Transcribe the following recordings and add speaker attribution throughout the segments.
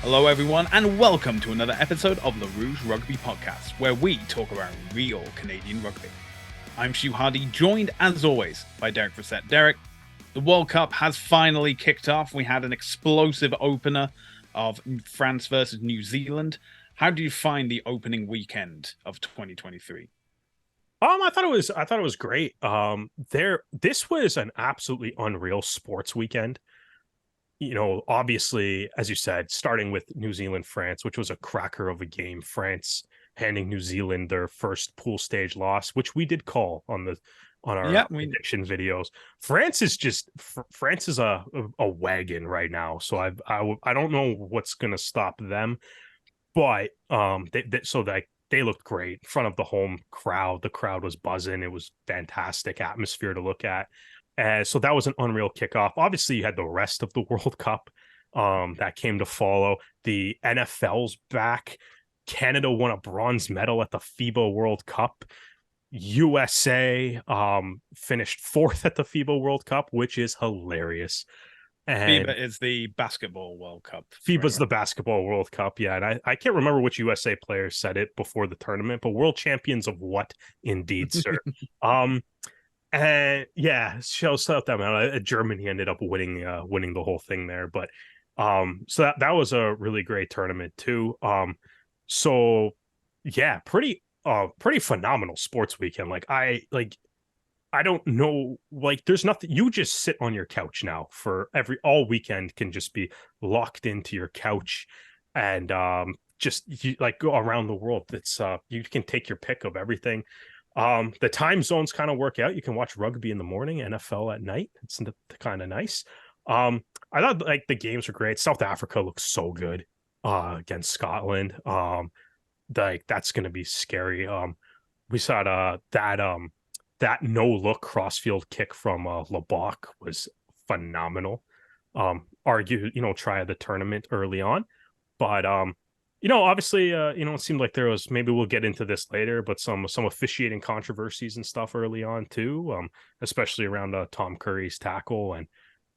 Speaker 1: Hello, everyone, and welcome to another episode of the Rouge Rugby podcast, where we talk about real Canadian rugby. I'm Stu Hardy, joined as always by Derek Stu. Derek, the World Cup has finally kicked off. We had an explosive opener of France versus New Zealand. How do you find the opening weekend of 2023?
Speaker 2: I thought it was great. This was an absolutely unreal sports weekend. You know, obviously, as you said, starting with New Zealand, France, which was a cracker of a game. France handing New Zealand their first pool stage loss, which we did call on our prediction videos. France is a wagon right now, so I don't know what's gonna stop them, but they looked great in front of the home crowd. The crowd was buzzing. It was fantastic atmosphere to look at. So that was an unreal kickoff. Obviously, you had the rest of the World Cup that came to follow. The NFL's back. Canada won a bronze medal at the FIBA World Cup. USA finished fourth at the FIBA World Cup, which is hilarious. And
Speaker 1: FIBA is the basketball World Cup.
Speaker 2: FIBA's the basketball World Cup, yeah. And I can't remember which USA player said it before the tournament, but world champions of what, indeed, sir. And yeah, shows out that man. Germany ended up winning the whole thing there, but so that was a really great tournament too. So yeah, pretty phenomenal sports weekend. I don't know, there's nothing. You just sit on your couch now for all weekend, can just be locked into your couch and go around the world. It's you can take your pick of everything. The time zones kind of work out. You can watch rugby in the morning, NFL at night. It's kind of nice. I thought the games were great. South Africa looks so good against Scotland. That's going to be scary. We saw that no look crossfield kick from Lebach was phenomenal. Try the tournament early on, but obviously, it seemed like there was, maybe we'll get into this later, but some officiating controversies and stuff early on too, especially around Tom Curry's tackle and,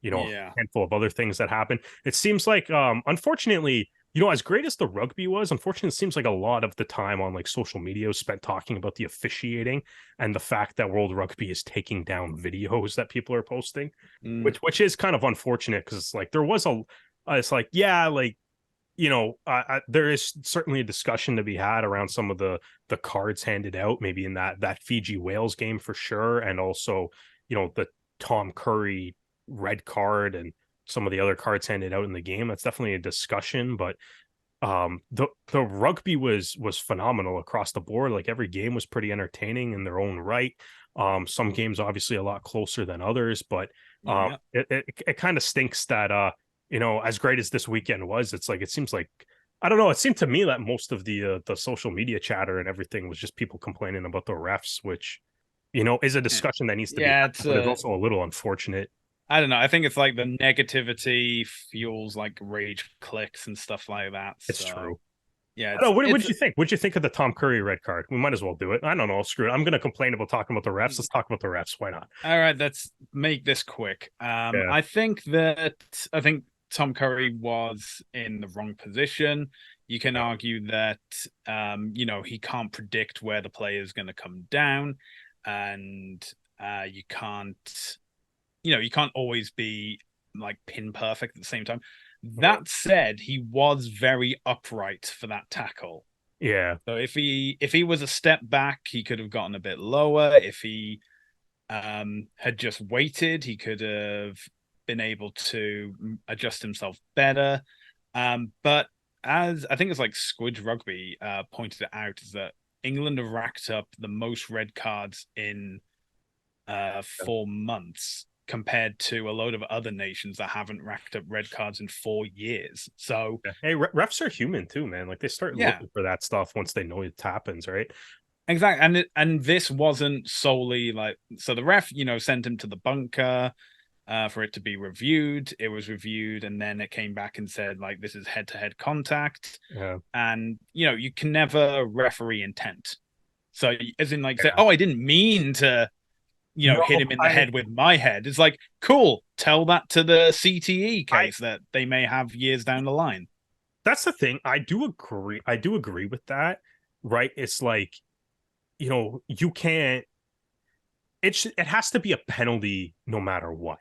Speaker 2: a handful of other things that happened. It seems like, unfortunately, as great as the rugby was, unfortunately, it seems like a lot of the time on social media was spent talking about the officiating and the fact that World Rugby is taking down videos that people are posting, which is kind of unfortunate because there is certainly a discussion to be had around some of the cards handed out, maybe in that Fiji Wales game for sure, and also the Tom Curry red card and some of the other cards handed out in the game. That's definitely a discussion, but the rugby was phenomenal across the board. Every game was pretty entertaining in their own right. Some games obviously a lot closer than others, but it kind of stinks that as great as this weekend was, it seems like, I don't know, it seemed to me that most of the social media chatter and everything was just people complaining about the refs, which is a discussion that needs to be had, but it's also a little unfortunate.
Speaker 1: I don't know. I think it's the negativity fuels rage clicks and stuff like that.
Speaker 2: It's true.
Speaker 1: Yeah.
Speaker 2: What did you think? What did you think of the Tom Curry red card? We might as well do it. I don't know. Screw it. I'm going to complain about talking about the refs. Let's talk about the refs. Why not?
Speaker 1: All right. Let's make this quick. I think Tom Curry was in the wrong position. You can argue that, he can't predict where the player is going to come down, and you can't always be pin perfect at the same time. That said, he was very upright for that tackle.
Speaker 2: Yeah.
Speaker 1: So if he was a step back, he could have gotten a bit lower. If he had just waited, he could have been able to adjust himself better. But as I think it's Squidge Rugby pointed it out, is that England have racked up the most red cards in 4 months, compared to a load of other nations that haven't racked up red cards in 4 years. So
Speaker 2: hey, refs are human too, man. They start looking for that stuff once they know it happens, right?
Speaker 1: Exactly. And this wasn't solely so the ref, sent him to the bunker for it to be reviewed. It was reviewed, and then it came back and said this is head-to-head contact.
Speaker 2: Yeah.
Speaker 1: And you can never referee intent. So as in say, oh, I didn't mean to hit him in the head with my head. It's cool. Tell that to the CTE case that they may have years down the line.
Speaker 2: that's the thing. I do agree with that. Right? It's like, you can't. It has to be a penalty no matter what.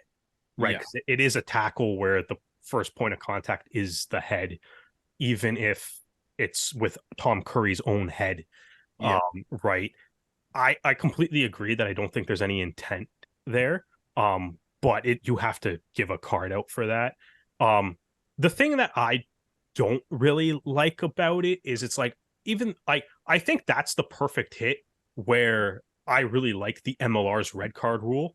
Speaker 2: Right?
Speaker 1: Yeah,
Speaker 2: Because it is a tackle where the first point of contact is the head, even if it's with Tom Curry's own head.
Speaker 1: yeah,
Speaker 2: Right. I completely agree that I don't think there's any intent there. But you have to give a card out for that. The thing that I don't really like about it is it's like, even like, I think that's the perfect hit where I really like the MLR's red card rule.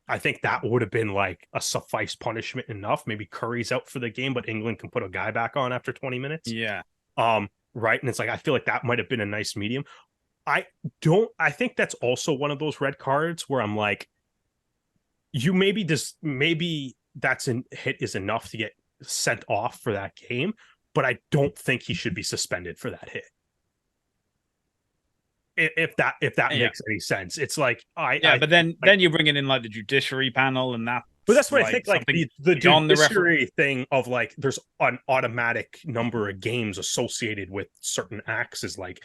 Speaker 2: I think that would have been like a suffice punishment enough. Maybe Curry's out for the game, but England can put a guy back on after 20 minutes.
Speaker 1: yeah,
Speaker 2: Right. And it's like, I feel like that might have been a nice medium. I think that's also one of those red cards where I'm like, you maybe that's an hit is enough to get sent off for that game, but I don't think he should be suspended for that hit. If that
Speaker 1: yeah.
Speaker 2: makes any sense. It's like
Speaker 1: Yeah,
Speaker 2: I
Speaker 1: but then
Speaker 2: like,
Speaker 1: you're bringing in like the judiciary panel, and
Speaker 2: but
Speaker 1: that's
Speaker 2: that's what I
Speaker 1: like
Speaker 2: think. Like
Speaker 1: something
Speaker 2: the
Speaker 1: beyond the referee.
Speaker 2: judiciary thing of like there's an automatic number of games associated with certain acts is like,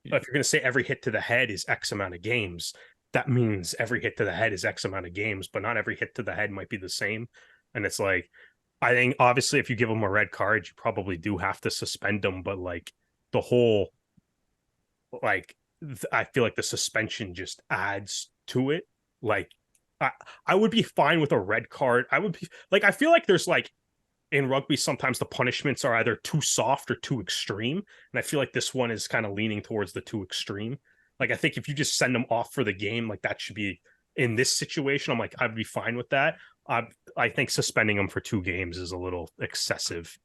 Speaker 2: if you're going to say every hit to the head is X amount of games, that means every hit to the head is X amount of games, but not every hit to the head might be the same. And it's like, I think obviously if you give them a red card, you probably do have to suspend them, but like the whole, like, I feel like the suspension just adds to it. Like, I, I would be fine with a red card. I would be like, I feel like there's like, in rugby, sometimes the punishments are either too soft or too extreme. And I feel like this one is kind of leaning towards the too extreme. Like, I think if you just send them off for the game, like that should be in this situation. I'm like, I'd be fine with that. I think suspending them for 2 games is a little excessive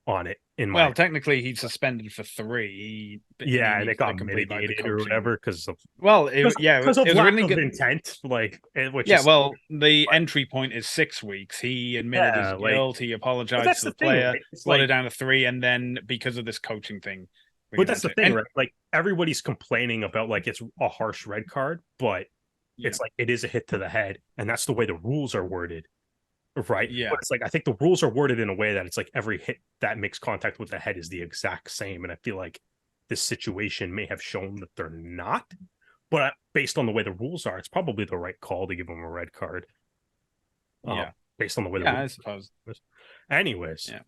Speaker 2: on it, in my.
Speaker 1: Well, technically, he's suspended for 3,
Speaker 2: Yeah, and
Speaker 1: mainly
Speaker 2: it
Speaker 1: for the
Speaker 2: got
Speaker 1: complete like the
Speaker 2: mitigated or
Speaker 1: coaching.
Speaker 2: whatever because of
Speaker 1: Well,
Speaker 2: because
Speaker 1: it
Speaker 2: of
Speaker 1: was
Speaker 2: lack
Speaker 1: really
Speaker 2: of
Speaker 1: good.
Speaker 2: intent, like, which
Speaker 1: Yeah,
Speaker 2: is,
Speaker 1: well, the
Speaker 2: but
Speaker 1: entry point is 6 weeks. He admitted his
Speaker 2: yeah, like,
Speaker 1: guilt. He
Speaker 2: but
Speaker 1: apologized
Speaker 2: that's
Speaker 1: to
Speaker 2: the
Speaker 1: the
Speaker 2: thing,
Speaker 1: player,
Speaker 2: right? It's
Speaker 1: brought it
Speaker 2: like,
Speaker 1: down to 3, and then because of this coaching thing, bring
Speaker 2: but
Speaker 1: it down
Speaker 2: that's the
Speaker 1: to
Speaker 2: thing,
Speaker 1: and
Speaker 2: right? Like, everybody's complaining about like it's a harsh red card, but
Speaker 1: yeah,
Speaker 2: it's like it is a hit to the head, and that's the way the rules are worded, right?
Speaker 1: yeah,
Speaker 2: But it's like I think the rules are worded in a way that it's like every hit that makes contact with the head is the exact same, and I feel like this situation may have shown that they're not. But based on the way the rules are, it's probably the right call to give them a red card.
Speaker 1: yeah,
Speaker 2: Based on the way the
Speaker 1: yeah.
Speaker 2: rules
Speaker 1: I suppose.
Speaker 2: are. Anyways,
Speaker 1: Yeah.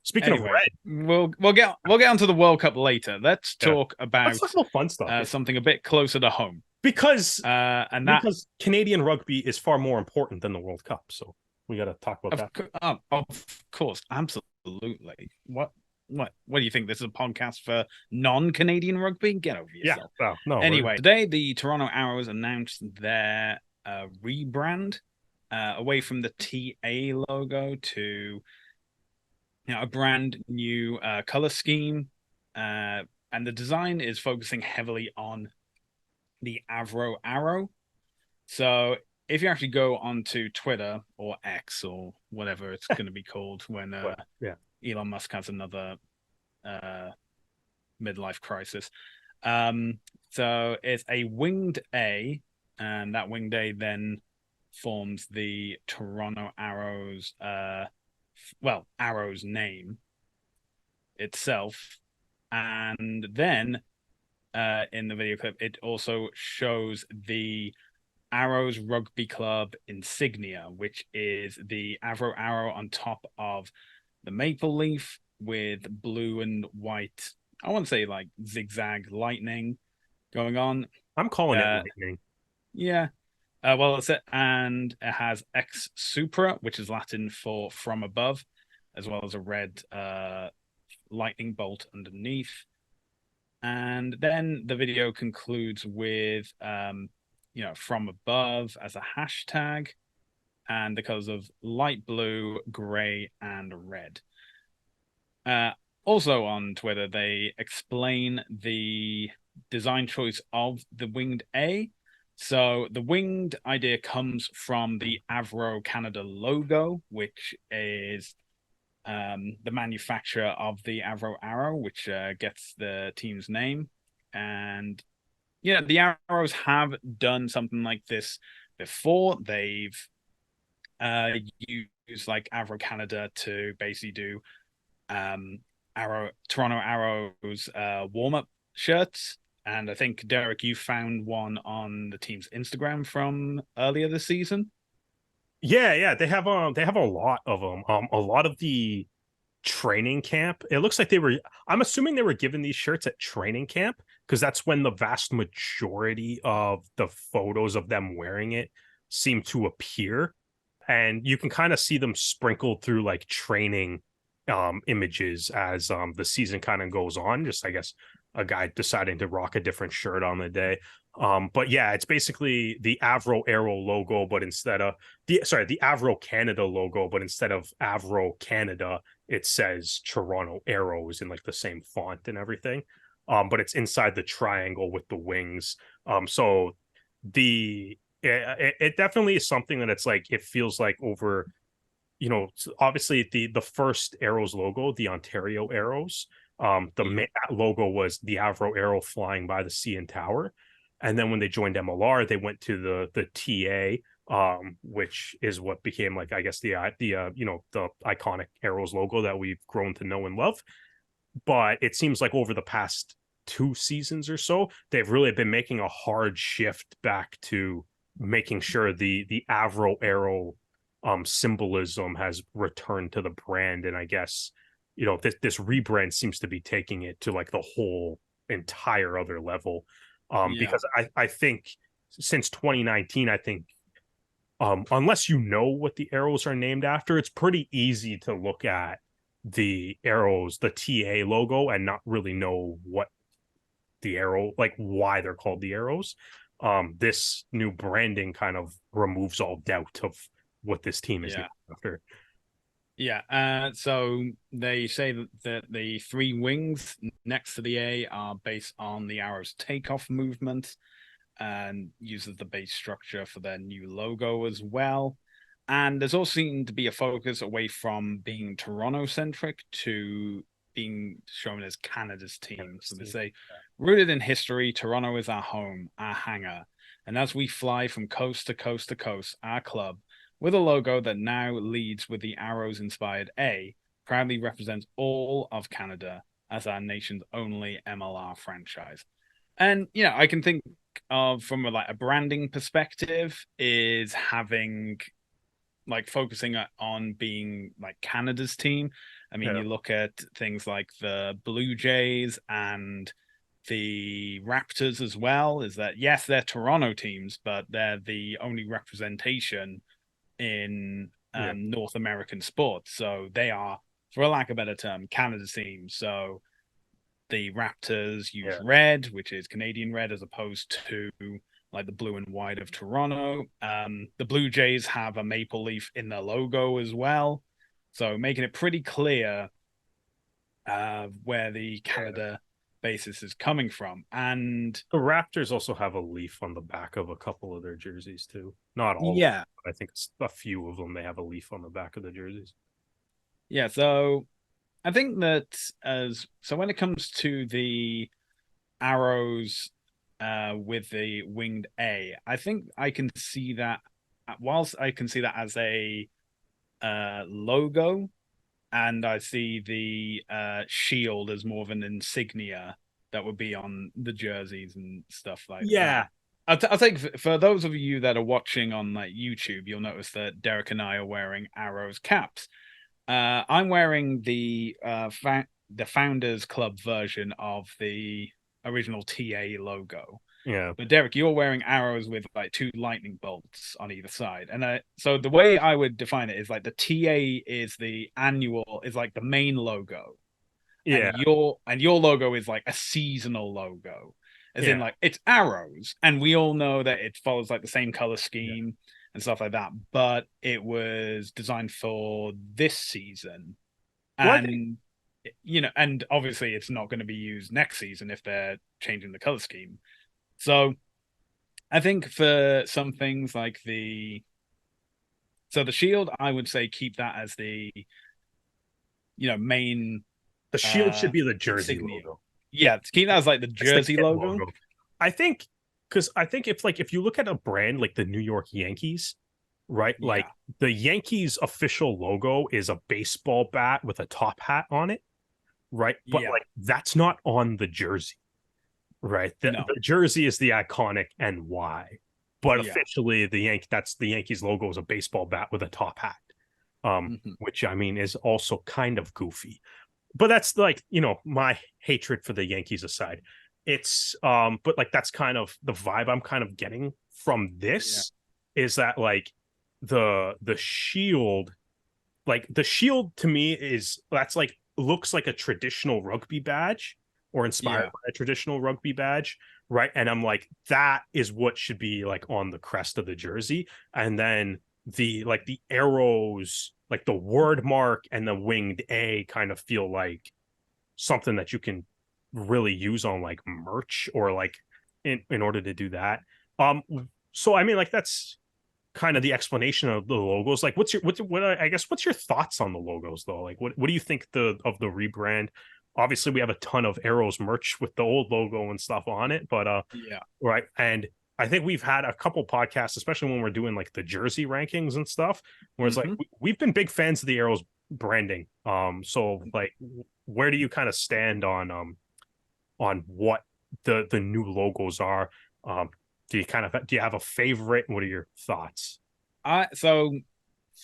Speaker 2: speaking of
Speaker 1: Anyway,
Speaker 2: red,
Speaker 1: we'll get onto the World Cup later. Let's
Speaker 2: yeah,
Speaker 1: talk
Speaker 2: let's
Speaker 1: about
Speaker 2: talk about fun stuff.
Speaker 1: something a bit closer to home.
Speaker 2: Because
Speaker 1: And that,
Speaker 2: Canadian rugby is far more important than the World Cup, so we got to talk about that.
Speaker 1: of course, absolutely. What do you think? This is a podcast for non-Canadian rugby? Get over
Speaker 2: Yeah,
Speaker 1: yourself.
Speaker 2: well, no,
Speaker 1: Anyway, today the Toronto Arrows announced their rebrand away from the TA logo to a brand new color scheme, and the design is focusing heavily on the Avro arrow. So if you actually go onto Twitter or X or whatever it's going to be called when
Speaker 2: well, yeah,
Speaker 1: Elon Musk has another uh, midlife crisis. So it's a winged A, and that winged A then forms the Toronto Arrows, Arrows name itself. And then in the video clip, it also shows the Arrows Rugby Club insignia, which is the Avro arrow on top of the maple leaf with blue and white. I want to say like zigzag lightning going on.
Speaker 2: I'm calling it
Speaker 1: Uh,
Speaker 2: lightning.
Speaker 1: yeah. Well, that's it. And it has ex Supra, which is Latin for from above, as well as a red lightning bolt underneath. And then the video concludes with from above as a hashtag and the colors of light blue, gray, and red. Also on Twitter, they explain the design choice of the winged A. So the winged idea comes from the Avro Canada logo, which is the manufacturer of the Avro Arrow, which gets the team's name. And the Arrows have done something like this before. They've used like Avro Canada to basically do Toronto Arrows warm up shirts, and I think Derek, you found one on the team's Instagram from earlier this season.
Speaker 2: Yeah, they have a lot of them. A lot of the training camp. It looks like they were. I'm assuming they were given these shirts at training camp because that's when the vast majority of the photos of them wearing it seem to appear, and you can kind of see them sprinkled through like training images as the season kind of goes on. Just I guess a guy deciding to rock a different shirt on the day. But yeah, it's basically the Avro Aero logo, but instead of the Avro Canada logo, but instead of Avro Canada, it says Toronto Arrows in like the same font and everything. But it's inside the triangle with the wings. So it definitely is something that it's like it feels like over, obviously the first Arrows logo, the Ontario Arrows, logo was the Avro Arrow flying by the CN Tower. And then when they joined MLR, they went to the TA, which is what became like I guess the iconic Arrows logo that we've grown to know and love. But it seems like over the past 2 seasons or so, they've really been making a hard shift back to making sure the Avro Arrow symbolism has returned to the brand. And I guess this rebrand seems to be taking it to like the whole entire other level. Because I think since 2019, I think unless you know what the arrows are named after, it's pretty easy to look at the arrows, the TA logo, and not really know what the arrow, like why they're called the arrows. This new branding kind of removes all doubt of what this team is named after.
Speaker 1: Yeah, so they say that the three wings next to the A are based on the arrow's takeoff movement and uses the base structure for their new logo as well. And there's also seemed to be a focus away from being Toronto-centric to being shown as Canada's team. So they say, rooted in history, Toronto is our home, our hangar. And as we fly from coast to coast to coast, our club, with a logo that now leads with the arrows-inspired A, proudly represents all of Canada as our nation's only MLR franchise. And I can think of from a branding perspective is having like focusing on being like Canada's team. I mean, you look at things like the Blue Jays and the Raptors as well. Is that yes, they're Toronto teams, but they're the only representation in North American sports. So they are, for a lack of a better term, Canada's team. So the Raptors use red, which is Canadian red, as opposed to like the blue and white of Toronto. The Blue Jays have a maple leaf in their logo as well. So making it pretty clear where the Canada basis is coming from. And
Speaker 2: the Raptors also have a leaf on the back of a couple of their jerseys too. Not all.
Speaker 1: Yeah.
Speaker 2: I think a few of them, they have a leaf on the back of the jerseys.
Speaker 1: Yeah. So I think that when it comes to the arrows with the winged A, I think I can see that whilst I can see that as a logo, and I see the shield as more of an insignia that would be on the jerseys and stuff like that. I think for those of you that are watching on like YouTube, you'll notice that Derek and I are wearing arrows caps. I'm wearing the Founders Club version of the original TA logo.
Speaker 2: Yeah.
Speaker 1: But Derek, you're wearing arrows with like two lightning bolts on either side. And so the way I would define it is like the TA is like the main logo.
Speaker 2: Yeah.
Speaker 1: And your logo is like a seasonal logo. As in like it's arrows. And we all know that it follows like the same color scheme and stuff like that. But it was designed for this season. And and obviously it's not going to be used next season if they're changing the color scheme. So I think for some things like the shield, I would say keep that as the main.
Speaker 2: The shield should be the jersey logo.
Speaker 1: Yeah, keep that as like the jersey logo.
Speaker 2: I think if you look at a brand like the New York Yankees, right? Yeah. Like the Yankees official logo is a baseball bat with a top hat on it. right? But
Speaker 1: Yeah.
Speaker 2: like that's not on the jersey, right?
Speaker 1: No.
Speaker 2: The jersey is the iconic NY, but
Speaker 1: Yeah.
Speaker 2: officially that's the Yankees logo is a baseball bat with a top hat,
Speaker 1: Hmm.
Speaker 2: which I mean is also kind of goofy. But that's like, my hatred for the Yankees aside. It's but like that's kind of the vibe I'm kind of getting from
Speaker 1: Yeah.
Speaker 2: this is that like the shield, like the shield to me is that's like looks like a traditional rugby badge or inspired
Speaker 1: Yeah.
Speaker 2: by a traditional rugby badge, right? And I'm like, that is what should be like on the crest of the jersey. And then the arrows, like the word mark and the winged A kind of feel like something that you can really use on like merch or like in order to do that. Um so I mean like that's kind of the explanation of the logos. Like what I guess what's your thoughts on the logos though? Like what do you think of the rebrand? Obviously we have a ton of Arrows merch with the old logo and stuff on it, but
Speaker 1: Yeah.
Speaker 2: right. And I think we've had a couple podcasts, especially when we're doing like the jersey rankings and stuff, where it's like
Speaker 1: Hmm.
Speaker 2: we've been big fans of the Arrows branding. So like where do you kind of stand on what the new logos are? Um, do you have a favorite? What are your thoughts?
Speaker 1: So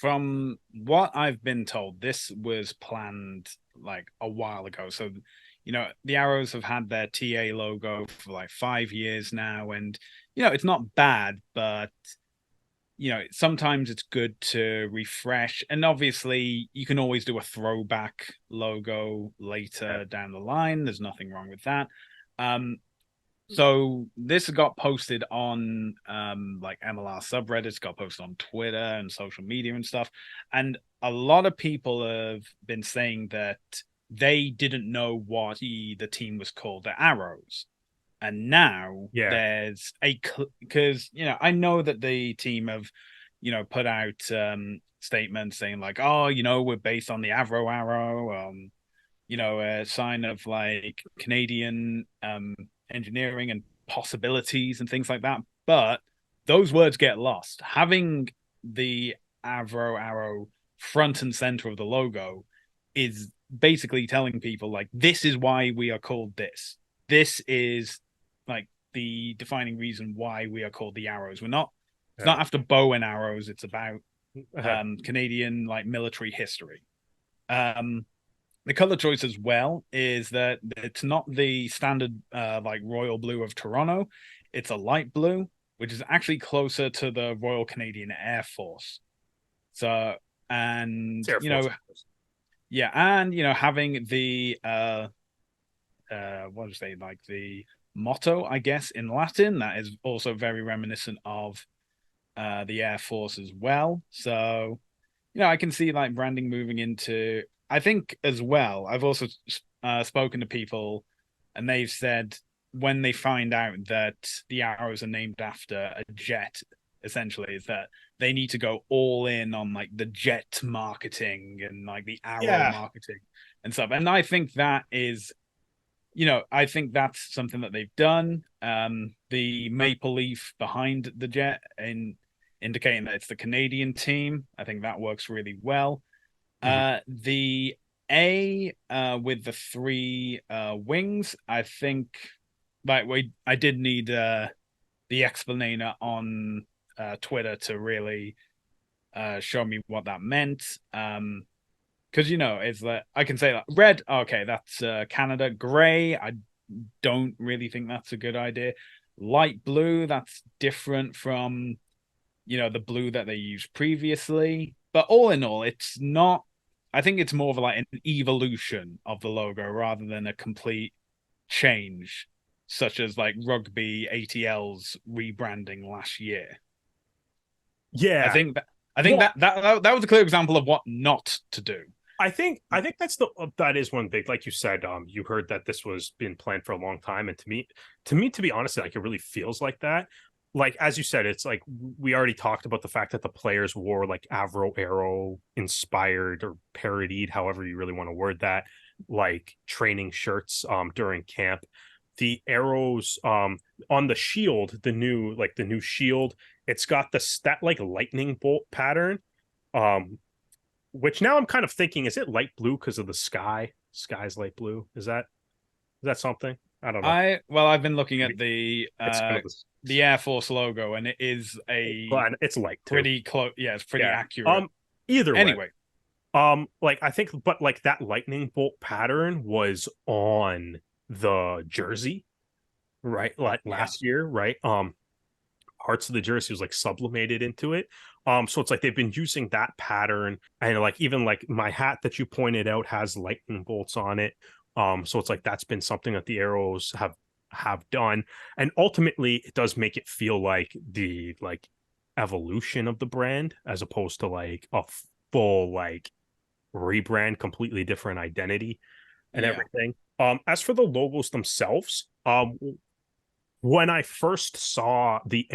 Speaker 1: from what I've been told, this was planned like a while ago. So, the Arrows have had their TA logo for like 5 years now, and it's not bad, but sometimes it's good to refresh. And obviously, you can always do a throwback logo
Speaker 2: Yeah.
Speaker 1: later down the line. There's nothing wrong with that. Um, so this got posted on like MLR subreddits, got posted on Twitter and social media and stuff. And a lot of people have been saying that they didn't know what the team was called, the Arrows. And now
Speaker 2: Yeah.
Speaker 1: there's because I know that the team have put out statements saying like, oh, we're based on the Avro Arrow, a sign of like Canadian engineering and possibilities and things like that. But those words get lost. Having the Avro Arrow front and center of the logo is basically telling people like this is why we are called this. This is like the defining reason why we are called the Arrows. We're not. It's
Speaker 2: Yeah.
Speaker 1: not after bow and arrows. It's about
Speaker 2: Uh,
Speaker 1: Canadian like military history. Um, the color choice as well is that it's not the standard like royal blue of Toronto. It's a light blue, which is actually closer to the Royal Canadian Air Force. So,
Speaker 2: it's
Speaker 1: and
Speaker 2: Air Force.
Speaker 1: yeah, and having the what do you say, like the motto, I guess, in Latin, that is also very reminiscent of the Air Force as well. So, I can see like branding moving into. I think as well. I've also spoken to people, and they've said when they find out that the arrows are named after a jet, essentially, is that they need to go all in on like the jet marketing and like the arrow
Speaker 2: Yeah.
Speaker 1: marketing and stuff. And I think that is, I think that's something that they've done. The maple leaf behind the jet and indicating that it's the Canadian team. I think that works really well.
Speaker 2: Mhm.
Speaker 1: The A with the three wings, I think like I did need the explainer on Twitter to really show me what that meant. Because it's like I can say like red, okay, that's Canada. Gray, I don't really think that's a good idea. Light blue, that's different from the blue that they used previously. But all in all, it's not. I think it's more of like an evolution of the logo rather than a complete change, such as like Rugby ATL's rebranding last year. I
Speaker 2: Yeah.
Speaker 1: think that I think
Speaker 2: No,
Speaker 1: that was a clear example of what not to do.
Speaker 2: I think that's that is one big, like you said, you heard that this was been planned for a long time, and to be honest, like it really feels like that. Like as you said, it's like we already talked about the fact that the players wore like Avro Arrow inspired or parodied, however you really want to word that, like training shirts during camp. The arrows on the shield, the new shield, it's got the stat like lightning bolt pattern. Um which now I'm kind of thinking, is it light blue because of the sky? Sky's light blue. Is that something? I don't know.
Speaker 1: I've been looking at
Speaker 2: It's kind of
Speaker 1: the Air Force logo, and it is a
Speaker 2: it's light too.
Speaker 1: pretty close. Yeah, it's pretty
Speaker 2: Yeah.
Speaker 1: accurate.
Speaker 2: Either way.
Speaker 1: Anyway,
Speaker 2: Like I think, but like that lightning bolt pattern was on the jersey, right? Like last year, right? Parts of the jersey was like sublimated into it. So it's like they've been using that pattern, and like even like my hat that you pointed out has lightning bolts on it. So it's like that's been something that the arrows have done, and ultimately it does make it feel like the like evolution of the brand as opposed to like a full like rebrand, completely different identity and everything. As for the logos themselves, when I first saw the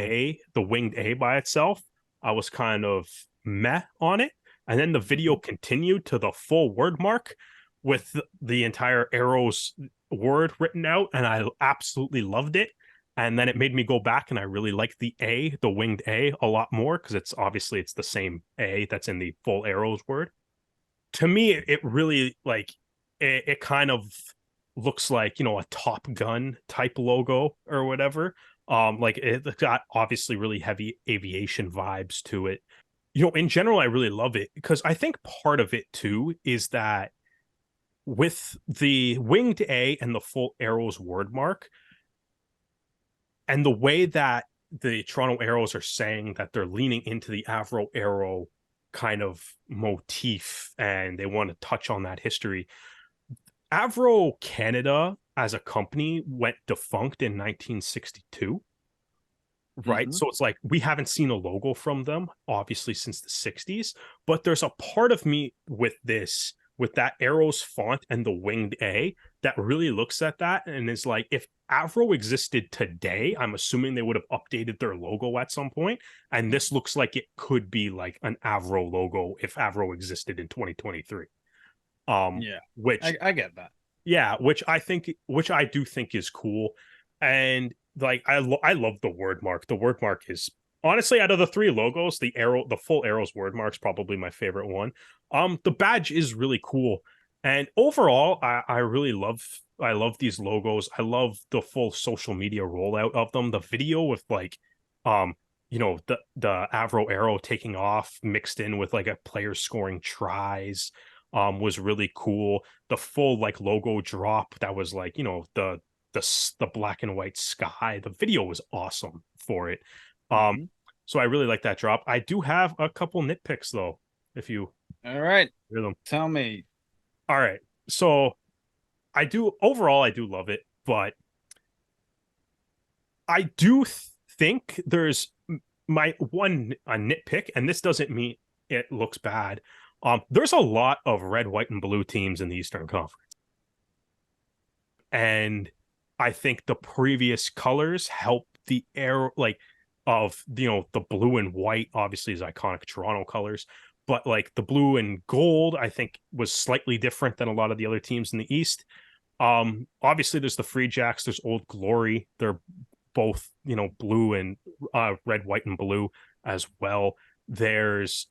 Speaker 2: winged A by itself, I was kind of meh on it. And then the video continued to the full word mark with the entire arrows word written out, and I absolutely loved it. And then it made me go back and I really liked the winged A a lot more because it's the same A that's in the full arrows word. To me, it really like it kind of looks like, a Top Gun type logo or whatever. Like it's got obviously really heavy aviation vibes to it. In general, I really love it because I think part of it too is that with the winged A and the full arrows word mark, and the way that the Toronto Arrows are saying that they're leaning into the Avro Arrow kind of motif and they want to touch on that history. Avro Canada as a company went defunct in 1962, right?
Speaker 1: Mm-hmm.
Speaker 2: So it's like we haven't seen a logo from them obviously since the 60s, but there's a part of me with that arrows font and the winged A that really looks at that and is like, if Avro existed today, I'm assuming they would have updated their logo at some point, and this looks like it could be like an Avro logo if Avro existed in 2023.
Speaker 1: Yeah,
Speaker 2: which
Speaker 1: I get that.
Speaker 2: Yeah, which I do think is cool. And like I love the word mark. The word mark is honestly, out of the three logos, the full arrows word mark's probably my favorite one. The badge is really cool. And overall, I really love these logos. I love the full social media rollout of them. The video with like the Avro arrow taking off mixed in with like a player scoring tries was really cool. The full like logo drop that was like, the black and white sky. The video was awesome for it.
Speaker 1: Mm-hmm.
Speaker 2: So I really like that drop. I do have a couple nitpicks though, if you
Speaker 1: All right,
Speaker 2: hear them.
Speaker 1: tell me.
Speaker 2: All right. So I do love it, but I do think there's my one a nitpick, and this doesn't mean it looks bad. There's a lot of red, white, and blue teams in the Eastern Conference. And I think the previous colors help the air, like, of, the blue and white, obviously, is iconic Toronto colors. But, like, the blue and gold, I think, was slightly different than a lot of the other teams in the East. Obviously, there's the Free Jacks, there's Old Glory. They're both, blue and red, white, and blue as well. There's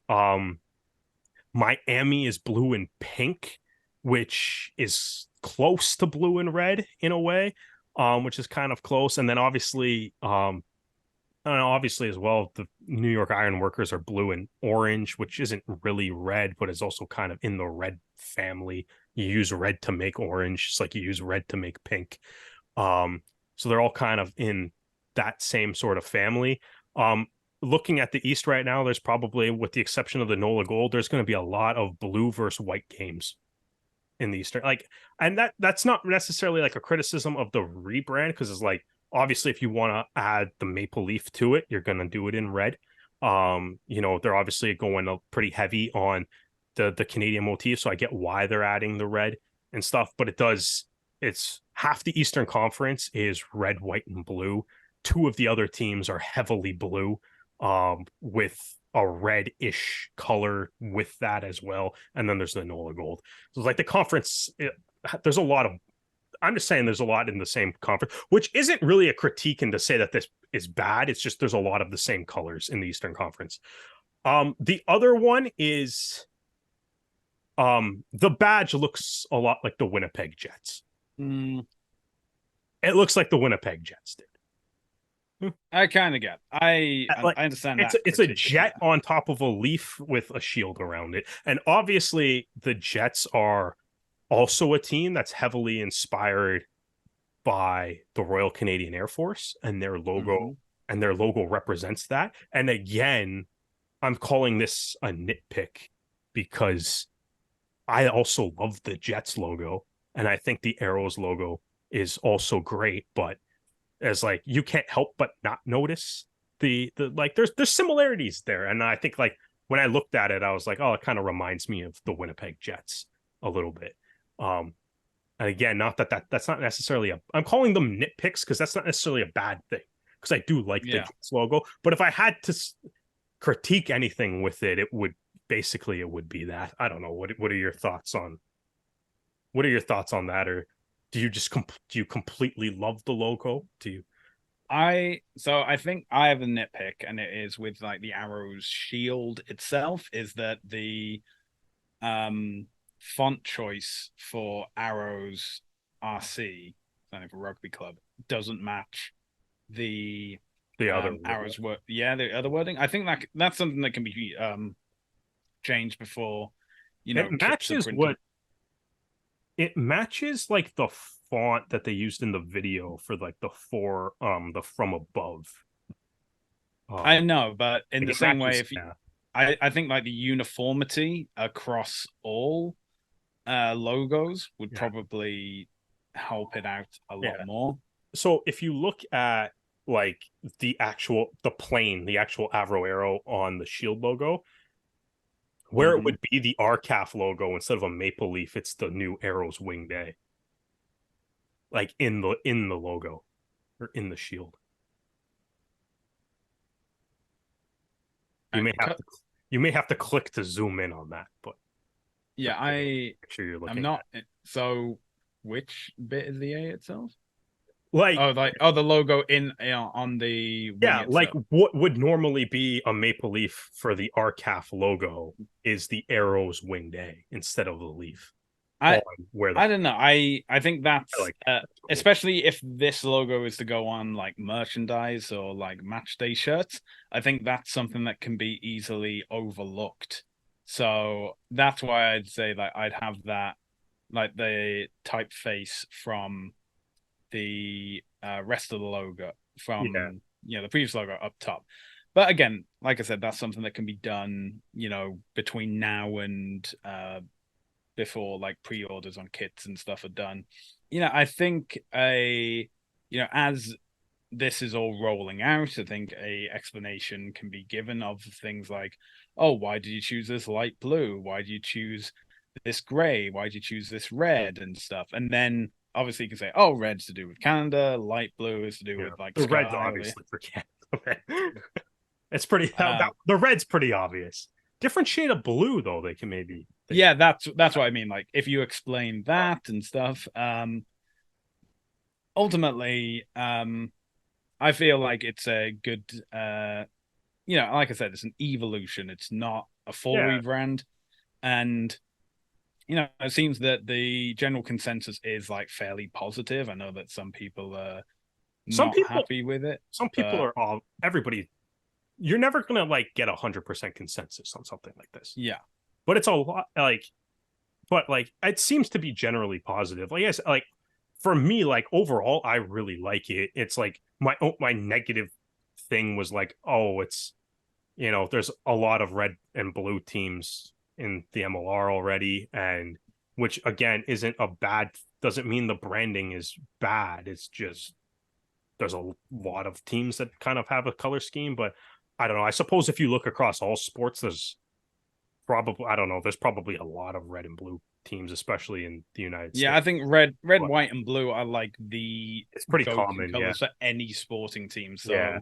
Speaker 2: Miami is blue and pink, which is close to blue and red in a way, which is kind of close. And then obviously, obviously as well, the New York Ironworkers are blue and orange, which isn't really red, but is also kind of in the red family. You use red to make orange, just like you use red to make pink. So they're all kind of in that same sort of family. Looking at the East right now, there's probably, with the exception of the NOLA Gold, there's going to be a lot of blue versus white games in the Eastern. Like, and that's not necessarily like a criticism of the rebrand, because it's like, obviously, if you want to add the maple leaf to it, you're going to do it in red. They're obviously going pretty heavy on the Canadian motif, so I get why they're adding the red and stuff. But it's half the Eastern Conference is red, white, and blue. Two of the other teams are heavily blue, with a red-ish color with that as well. And then there's the NOLA Gold. So it's like the conference, there's a lot of, I'm just saying there's a lot in the same conference, which isn't really a critique and to say that this is bad. It's just there's a lot of the same colors in the Eastern Conference. The other one is The badge looks a lot like the Winnipeg Jets.
Speaker 1: Mm,
Speaker 2: It looks like the Winnipeg Jets did.
Speaker 1: I kind of get. I
Speaker 2: Like
Speaker 1: I understand
Speaker 2: it's
Speaker 1: that
Speaker 2: it's a
Speaker 1: critique.
Speaker 2: jet on top of a leaf with a shield around it, and obviously the Jets are also a team that's heavily inspired by the Royal Canadian Air Force, and
Speaker 1: Mm-hmm.
Speaker 2: their logo represents that. And again, I'm calling this a nitpick because I also love the Jets logo, and I think the Arrows logo is also great, but as like you can't help but not notice the like there's similarities there. And I think like when I looked at it, I was like, oh, it kind of reminds me of the Winnipeg Jets a little bit. And again, not that's not necessarily a I'm calling them nitpicks because that's not necessarily a bad thing because I do like the
Speaker 1: Yeah.
Speaker 2: Jets logo. But if I had to critique anything with it, it would be that. I don't know. What are your thoughts on that? Or do you just do you completely love the logo? Do you
Speaker 1: I think I have a nitpick, and it is with like the Arrow's shield itself, is that the font choice for Arrow's RC, standing for Rugby Club, doesn't match the
Speaker 2: the other
Speaker 1: Arrow's word. Yeah, the other wording. I think that's something that can be changed before,
Speaker 2: it
Speaker 1: kits are
Speaker 2: matches
Speaker 1: printed.
Speaker 2: what it matches like the font that they used in the video for like the from above.
Speaker 1: I know, but in
Speaker 2: Like
Speaker 1: the
Speaker 2: it
Speaker 1: same way,
Speaker 2: matches,
Speaker 1: if you,
Speaker 2: yeah.
Speaker 1: I think like the uniformity across all logos would
Speaker 2: Yeah.
Speaker 1: probably help it out a lot
Speaker 2: Yeah.
Speaker 1: more.
Speaker 2: So if you look at like the actual Avro arrow on the shield logo, where it
Speaker 1: Mm-hmm.
Speaker 2: would be the RCAF logo instead of a maple leaf, it's the new Arrow's winged A. Like in the logo or in the shield. You may have to click to zoom in on that, but
Speaker 1: Yeah,
Speaker 2: make sure you're
Speaker 1: I'm
Speaker 2: looking at
Speaker 1: not. So, which bit is the A itself?
Speaker 2: like
Speaker 1: The logo on the wing
Speaker 2: yeah, like
Speaker 1: itself.
Speaker 2: what would normally be a maple leaf for the RCAF logo is the Arrow's winged A instead of the leaf on
Speaker 1: I
Speaker 2: where the
Speaker 1: I don't know. I think
Speaker 2: I
Speaker 1: that's
Speaker 2: like that. That's cool.
Speaker 1: especially if this logo is to go on like merchandise or like match day shirts. I think that's something that can be easily overlooked. So that's why I'd say like I'd have that like the typeface from the rest of the logo
Speaker 2: Yeah.
Speaker 1: from the previous logo up top. But again, like I said, that's something that can be done, between now and before like pre-orders on kits and stuff are done. I think as this is all rolling out, I think a explanation can be given of things like, oh, why did you choose this light blue? Why did you choose this gray? Why did you choose this red and stuff? And then obviously you can say, oh, red's to do with Canada, light blue is to do
Speaker 2: Yeah.
Speaker 1: with like
Speaker 2: The red's
Speaker 1: Sky.
Speaker 2: obviously for Canada. It's pretty
Speaker 1: Uh,
Speaker 2: the red's pretty obvious. Different shade of blue though, they can maybe
Speaker 1: yeah, that's what I mean. Like if you explain that and stuff, ultimately, I feel like it's a good, like I said, it's an evolution. It's not a full
Speaker 2: yeah.
Speaker 1: rebrand, and it seems that the general consensus is like fairly positive. I know that some people are
Speaker 2: Some
Speaker 1: not
Speaker 2: people
Speaker 1: happy with it,
Speaker 2: some people
Speaker 1: but
Speaker 2: are all everybody you're never gonna like get 100% consensus on something like this.
Speaker 1: yeah,
Speaker 2: But it's a lot like but like it seems to be generally positive. Like yes, like for me, like overall, I really like it. It's like my negative thing was like, oh, it's there's a lot of red and blue teams in the MLR already, and which again isn't a bad doesn't mean the branding is bad. It's just there's a lot of teams that kind of have a color scheme, but I don't know. I suppose if you look across all sports, there's probably I don't know. There's probably a lot of red and blue teams, especially in the United
Speaker 1: yeah.
Speaker 2: States.
Speaker 1: I think red,
Speaker 2: But
Speaker 1: white, and blue are like the
Speaker 2: it's pretty
Speaker 1: go-to
Speaker 2: common, yeah,
Speaker 1: colors for any sporting team.
Speaker 2: yeah,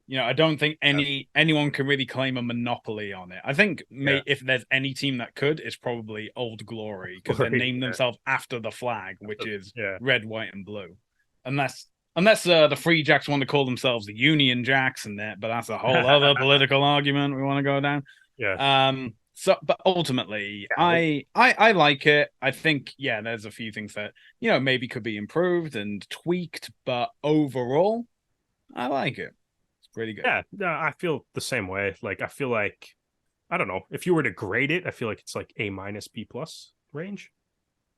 Speaker 1: So I don't think anyone can really claim a monopoly on it. I think
Speaker 2: yeah.
Speaker 1: if there's any team that could, it's probably Old Glory because they
Speaker 2: Glory,
Speaker 1: named
Speaker 2: yeah,
Speaker 1: themselves after the flag, which is
Speaker 2: yeah,
Speaker 1: red, white, and blue. Unless the Free Jacks want to call themselves the Union Jacks, but that's a whole other political argument we want to go down.
Speaker 2: yeah.
Speaker 1: So, but ultimately,
Speaker 2: Yeah, like,
Speaker 1: I like it. I think, yeah, there's a few things that, maybe could be improved and tweaked, but overall, I like it. It's pretty good.
Speaker 2: yeah, no, I feel the same way. Like, I feel like, I don't know, if you were to grade it, I feel like it's like A minus B plus range,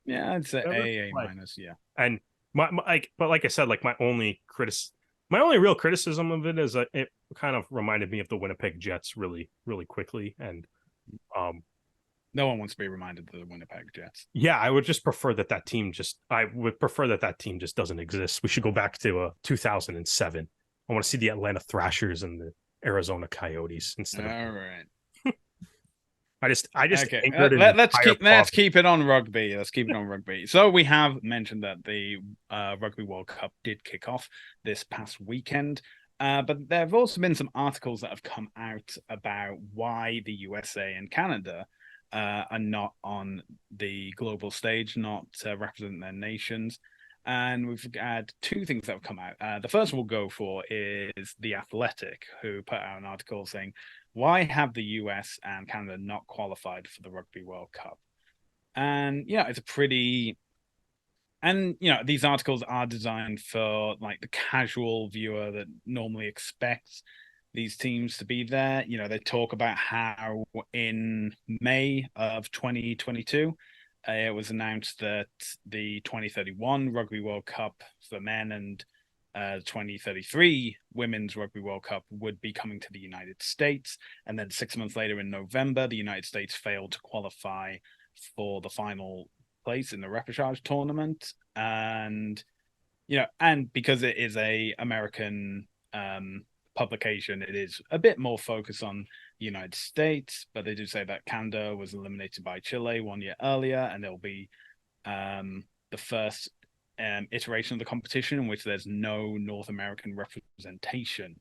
Speaker 1: Yeah, I'd say
Speaker 2: whatever.
Speaker 1: A
Speaker 2: Like,
Speaker 1: minus. Yeah.
Speaker 2: and my like, but like I said, like my only real criticism of it is that it kind of reminded me of the Winnipeg Jets really, really quickly. And um,
Speaker 1: No one wants to be reminded of the Winnipeg Jets.
Speaker 2: yeah, I would prefer that that team just doesn't exist. We should go back to 2007. I want to see the Atlanta Thrashers and the Arizona Coyotes
Speaker 1: All
Speaker 2: instead of.
Speaker 1: right.
Speaker 2: I just
Speaker 1: Okay.
Speaker 2: angered an
Speaker 1: Let's
Speaker 2: entire province.
Speaker 1: keep it on rugby. Let's keep it on rugby. So we have mentioned that the Rugby World Cup did kick off this past weekend. But there have also been some articles that have come out about why the USA and Canada are not on the global stage, not representing their nations. And we've had two things that have come out. The first we'll go for is The Athletic, who put out an article saying, why have the US and Canada not qualified for the Rugby World Cup? And it's a pretty, and these articles are designed for like the casual viewer that normally expects these teams to be there. They talk about how in May of 2022, it was announced that the 2031 Rugby World Cup for men and 2033 Women's Rugby World Cup would be coming to the United States. And then 6 months later in November, the United States failed to qualify for the final place in the repechage tournament. And and because it is a American publication, it is a bit more focused on the United States, but they do say that Canada was eliminated by Chile 1 year earlier, and there'll be the first iteration of the competition in which there's no North American representation.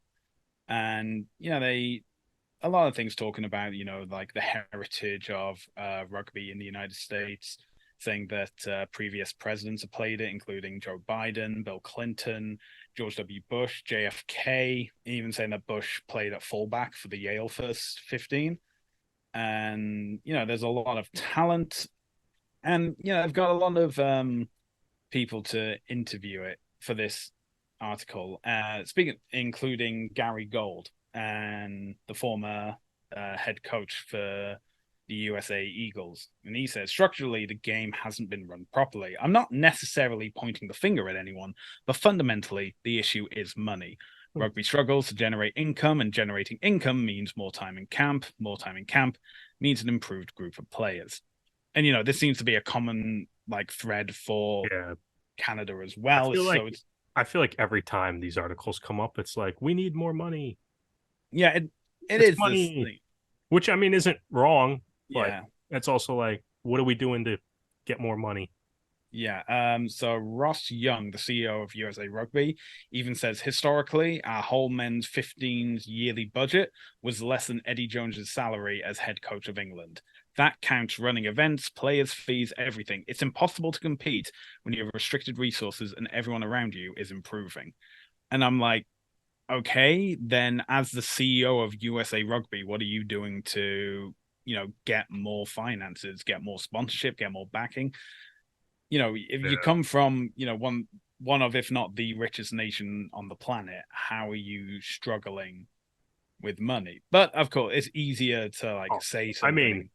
Speaker 1: And they a lot of things talking about like the heritage of rugby in the United States, saying that previous presidents have played it, including Joe Biden, Bill Clinton, George W. Bush, JFK, even saying that Bush played at fullback for the Yale first 15. And there's a lot of talent, and I've got a lot of people to interview it for this article. Speaking, including Gary Gold and the former head coach for the USA Eagles. And he says, structurally, the game hasn't been run properly. I'm not necessarily pointing the finger at anyone, but fundamentally, the issue is money. Rugby struggles to generate income, and generating income means more time in camp. More time in camp means an improved group of players. And, this seems to be a common like thread for
Speaker 2: Yeah,
Speaker 1: Canada as
Speaker 2: I
Speaker 1: well.
Speaker 2: feel
Speaker 1: So
Speaker 2: like
Speaker 1: it's
Speaker 2: I feel like every time these articles come up, it's like we need more money.
Speaker 1: yeah, it
Speaker 2: It's
Speaker 1: is this
Speaker 2: money,
Speaker 1: thing.
Speaker 2: which I mean isn't wrong, but
Speaker 1: Yeah.
Speaker 2: it's also like, what are we doing to get more money?
Speaker 1: Yeah. So Ross Young, the CEO of USA Rugby, even says historically our whole men's 15's yearly budget was less than Eddie Jones's salary as head coach of England. That counts running events, players' fees, everything. It's impossible to compete when you have restricted resources and everyone around you is improving. And I'm like, okay, then as the CEO of USA Rugby, what are you doing to, get more finances, get more sponsorship, get more backing? If you
Speaker 2: Yeah.
Speaker 1: come from, one of, if not the richest nation on the planet, how are you struggling with money? But of course, it's easier to like
Speaker 2: Oh,
Speaker 1: say
Speaker 2: I mean,
Speaker 1: something.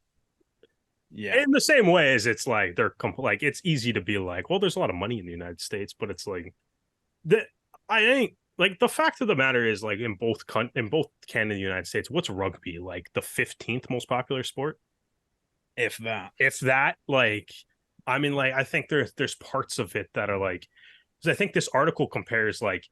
Speaker 1: Yeah.
Speaker 2: in the same way as it's like like it's easy to be like, well, there's a lot of money in the United States, but it's like that. I think like the fact of the matter is like in both Canada and the United States, what's rugby like the 15th most popular sport?
Speaker 1: If that.
Speaker 2: If that, like, I mean, like, I think there's parts of it that are like, because I think this article compares like,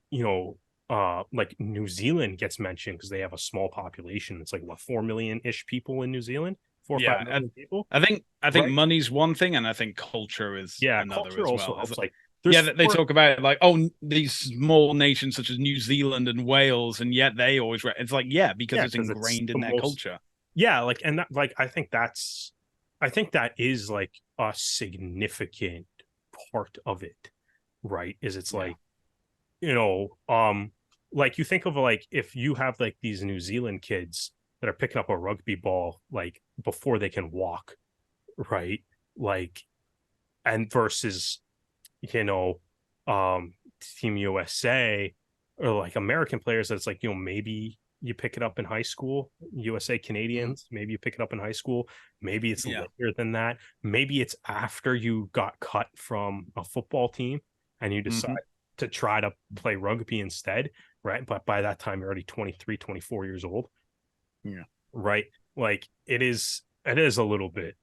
Speaker 2: like New Zealand gets mentioned because they have a small population. It's like what, 4 million ish people in New Zealand, four or five
Speaker 1: Yeah.
Speaker 2: million people,
Speaker 1: I think
Speaker 2: right?
Speaker 1: money's one thing, and I think culture is
Speaker 2: Yeah,
Speaker 1: another
Speaker 2: culture
Speaker 1: as
Speaker 2: also
Speaker 1: well.
Speaker 2: helps. Like, there's
Speaker 1: Yeah, they
Speaker 2: four,
Speaker 1: talk about like, oh, these small nations such as New Zealand and Wales, and yet they always. It's like, yeah, because
Speaker 2: yeah,
Speaker 1: it's
Speaker 2: because it's
Speaker 1: ingrained
Speaker 2: the
Speaker 1: in their
Speaker 2: most,
Speaker 1: culture.
Speaker 2: yeah, like, and that, like, I think that is like a significant part of it, right? Is it's
Speaker 1: Yeah.
Speaker 2: like, you know, like you think of like if you have like these New Zealand kids that are picking up a rugby ball like before they can walk, right? Like, and versus, you know, Team USA or like American players that's like, maybe you pick it up in high school, USA Canadians, maybe you pick it up in high school, maybe it's
Speaker 1: Yeah.
Speaker 2: later than that, maybe it's after you got cut from a football team and you decide to try to play rugby instead, right? But by that time you're already 23, 24 years old.
Speaker 1: Yeah.
Speaker 2: Right? Like it is a little bit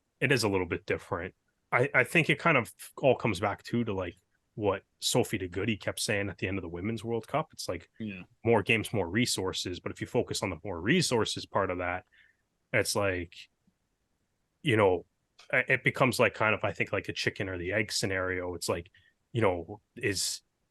Speaker 2: different. I think it kind of all comes back to like what Sophie de Goody kept saying at the end of the Women's World Cup. It's like
Speaker 1: Yeah.
Speaker 2: more games, more resources. But if you focus on the more resources part of that, it's like, it becomes like kind of, I think, like a chicken or the egg scenario. It's like,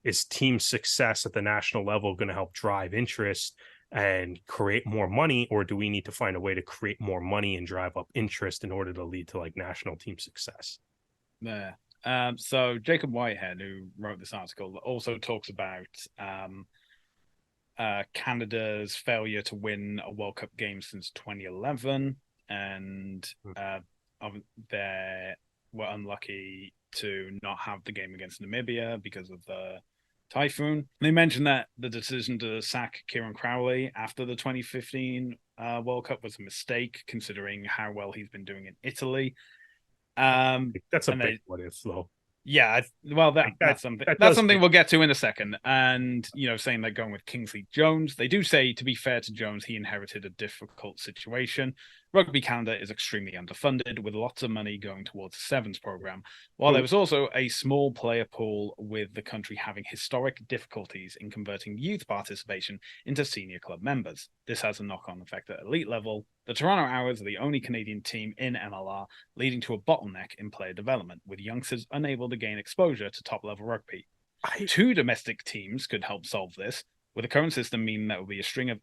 Speaker 2: is team success at the national level going to help drive interest and create more money, or do we need to find a way to create more money and drive up interest in order to lead to like national team success?
Speaker 1: There. So Jacob Whitehead, who wrote this article, also talks about Canada's failure to win a World Cup game since 2011, and they were unlucky to not have the game against Namibia because of the typhoon. They mentioned that the decision to sack Kieran Crowley after the 2015 World Cup was a mistake, considering how well he's been doing in Italy.
Speaker 2: That's a big what if, though.
Speaker 1: Yeah, well, that's something we'll get to in a second. And saying they're going with Kingsley Jones, they do say, to be fair to Jones, he inherited a difficult situation. Rugby Canada is extremely underfunded, with lots of money going towards the Sevens program, while there was also a small player pool, with the country having historic difficulties in converting youth participation into senior club members. This has a knock-on effect at elite level. The Toronto Hours are the only Canadian team in MLR, leading to a bottleneck in player development, with youngsters unable to gain exposure to top-level rugby. Two domestic teams could help solve this, with the current system meaning that will be a string of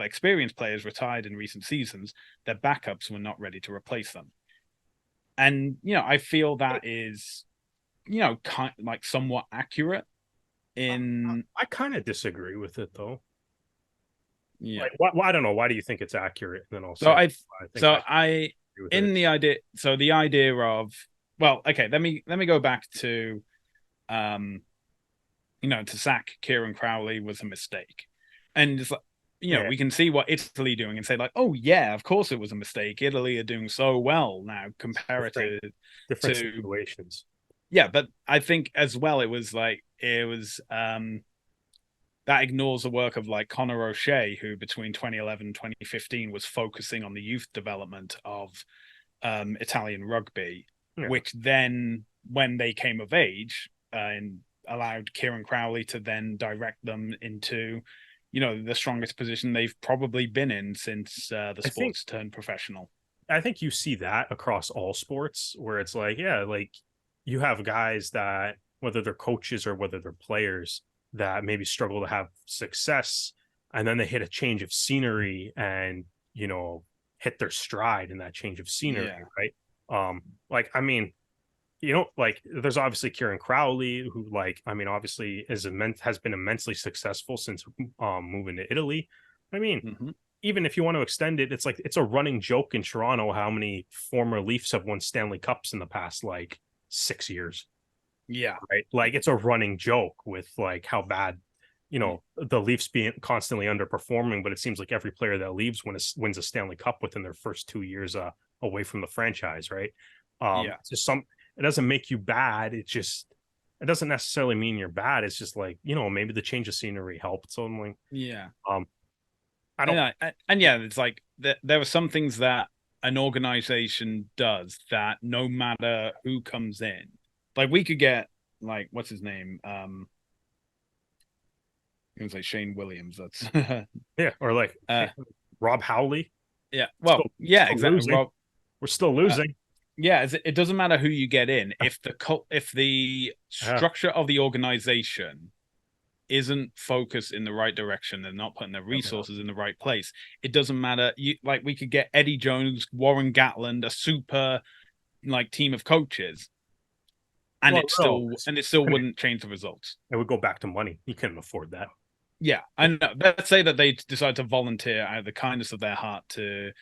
Speaker 1: experienced players retired in recent seasons. Their backups were not ready to replace them. And, I feel that is, kind like somewhat accurate in...
Speaker 2: I kind of disagree with it, though.
Speaker 1: Yeah.
Speaker 2: Like, I don't know. Why do you think it's accurate? And then I'll
Speaker 1: say,
Speaker 2: so
Speaker 1: the idea of, well, okay, let me go back to, to sack Kieran Crowley was a mistake. And it's like, we can see what Italy doing and say like, oh yeah, of course it was a mistake. Italy are doing so well now compared to
Speaker 2: different situations.
Speaker 1: Yeah, but I think as well it was that ignores the work of like Conor O'Shea, who between 2011 and 2015 was focusing on the youth development of Italian rugby, which then, when they came of age, and allowed Kieran Crowley to then direct them into, the strongest position they've probably been in since the sports turned professional.
Speaker 2: I think you see that across all sports, where it's like, yeah, like you have guys that, whether they're coaches or whether they're players, that maybe struggle to have success, and then they hit a change of scenery and hit their stride in that change of scenery, right? Like, I mean, like there's obviously Kieran Crowley, who, like, I mean, obviously has been immensely successful since moving to Italy. I mean, even if you want to extend it, it's like it's a running joke in Toronto how many former Leafs have won Stanley Cups in the past like 6 years.
Speaker 1: Yeah.
Speaker 2: Right. Like it's a running joke with like how bad, the Leafs being constantly underperforming, but it seems like every player that leaves wins a Stanley Cup within their first 2 years away from the franchise. Right. It's just it doesn't make you bad. It doesn't necessarily mean you're bad. It's just like, maybe the change of scenery helped. So I'm like, I don't.
Speaker 1: It's like there are some things that an organization does that no matter who comes in, like we could get like, what's his name? I'm gonna say Shane Williams. That's
Speaker 2: yeah, or like Rob Howley.
Speaker 1: Yeah, well, exactly.
Speaker 2: Rob, we're still losing.
Speaker 1: It doesn't matter who you get in if the structure of the organization isn't focused in the right direction, they're not putting their resources in the right place. It doesn't matter. We could get Eddie Jones, Warren Gatland, a super like team of coaches. And it still wouldn't change the results.
Speaker 2: It would go back to money. You couldn't afford that.
Speaker 1: Yeah, and let's say that they decide to volunteer out of the kindness of their heart to,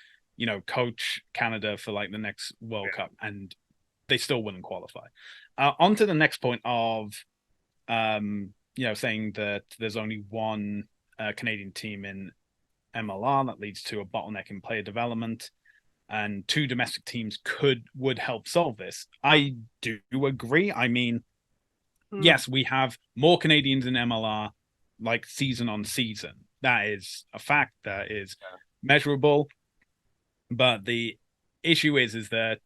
Speaker 1: coach Canada for like the next World Cup, and they still wouldn't qualify. On to the next point of, saying that there's only one Canadian team in MLR that leads to a bottleneck in player development, and two domestic teams would help solve this. I do agree. I mean, yes, we have more Canadians in MLR, like season on season. That is a fact that is measurable. But the issue is that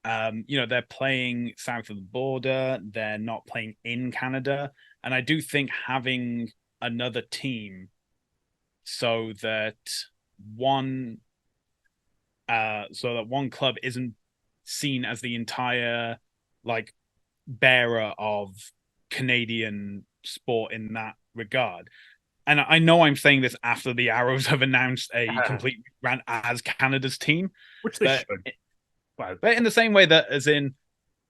Speaker 1: they're playing south of the border. They're not playing in Canada, and I do think having another team so that one one club isn't seen as the entire like bearer of Canadian sport in that regard. And I know I'm saying this after the Arrows have announced a complete run as Canada's team,
Speaker 2: which they should.
Speaker 1: But in the same way that, as in,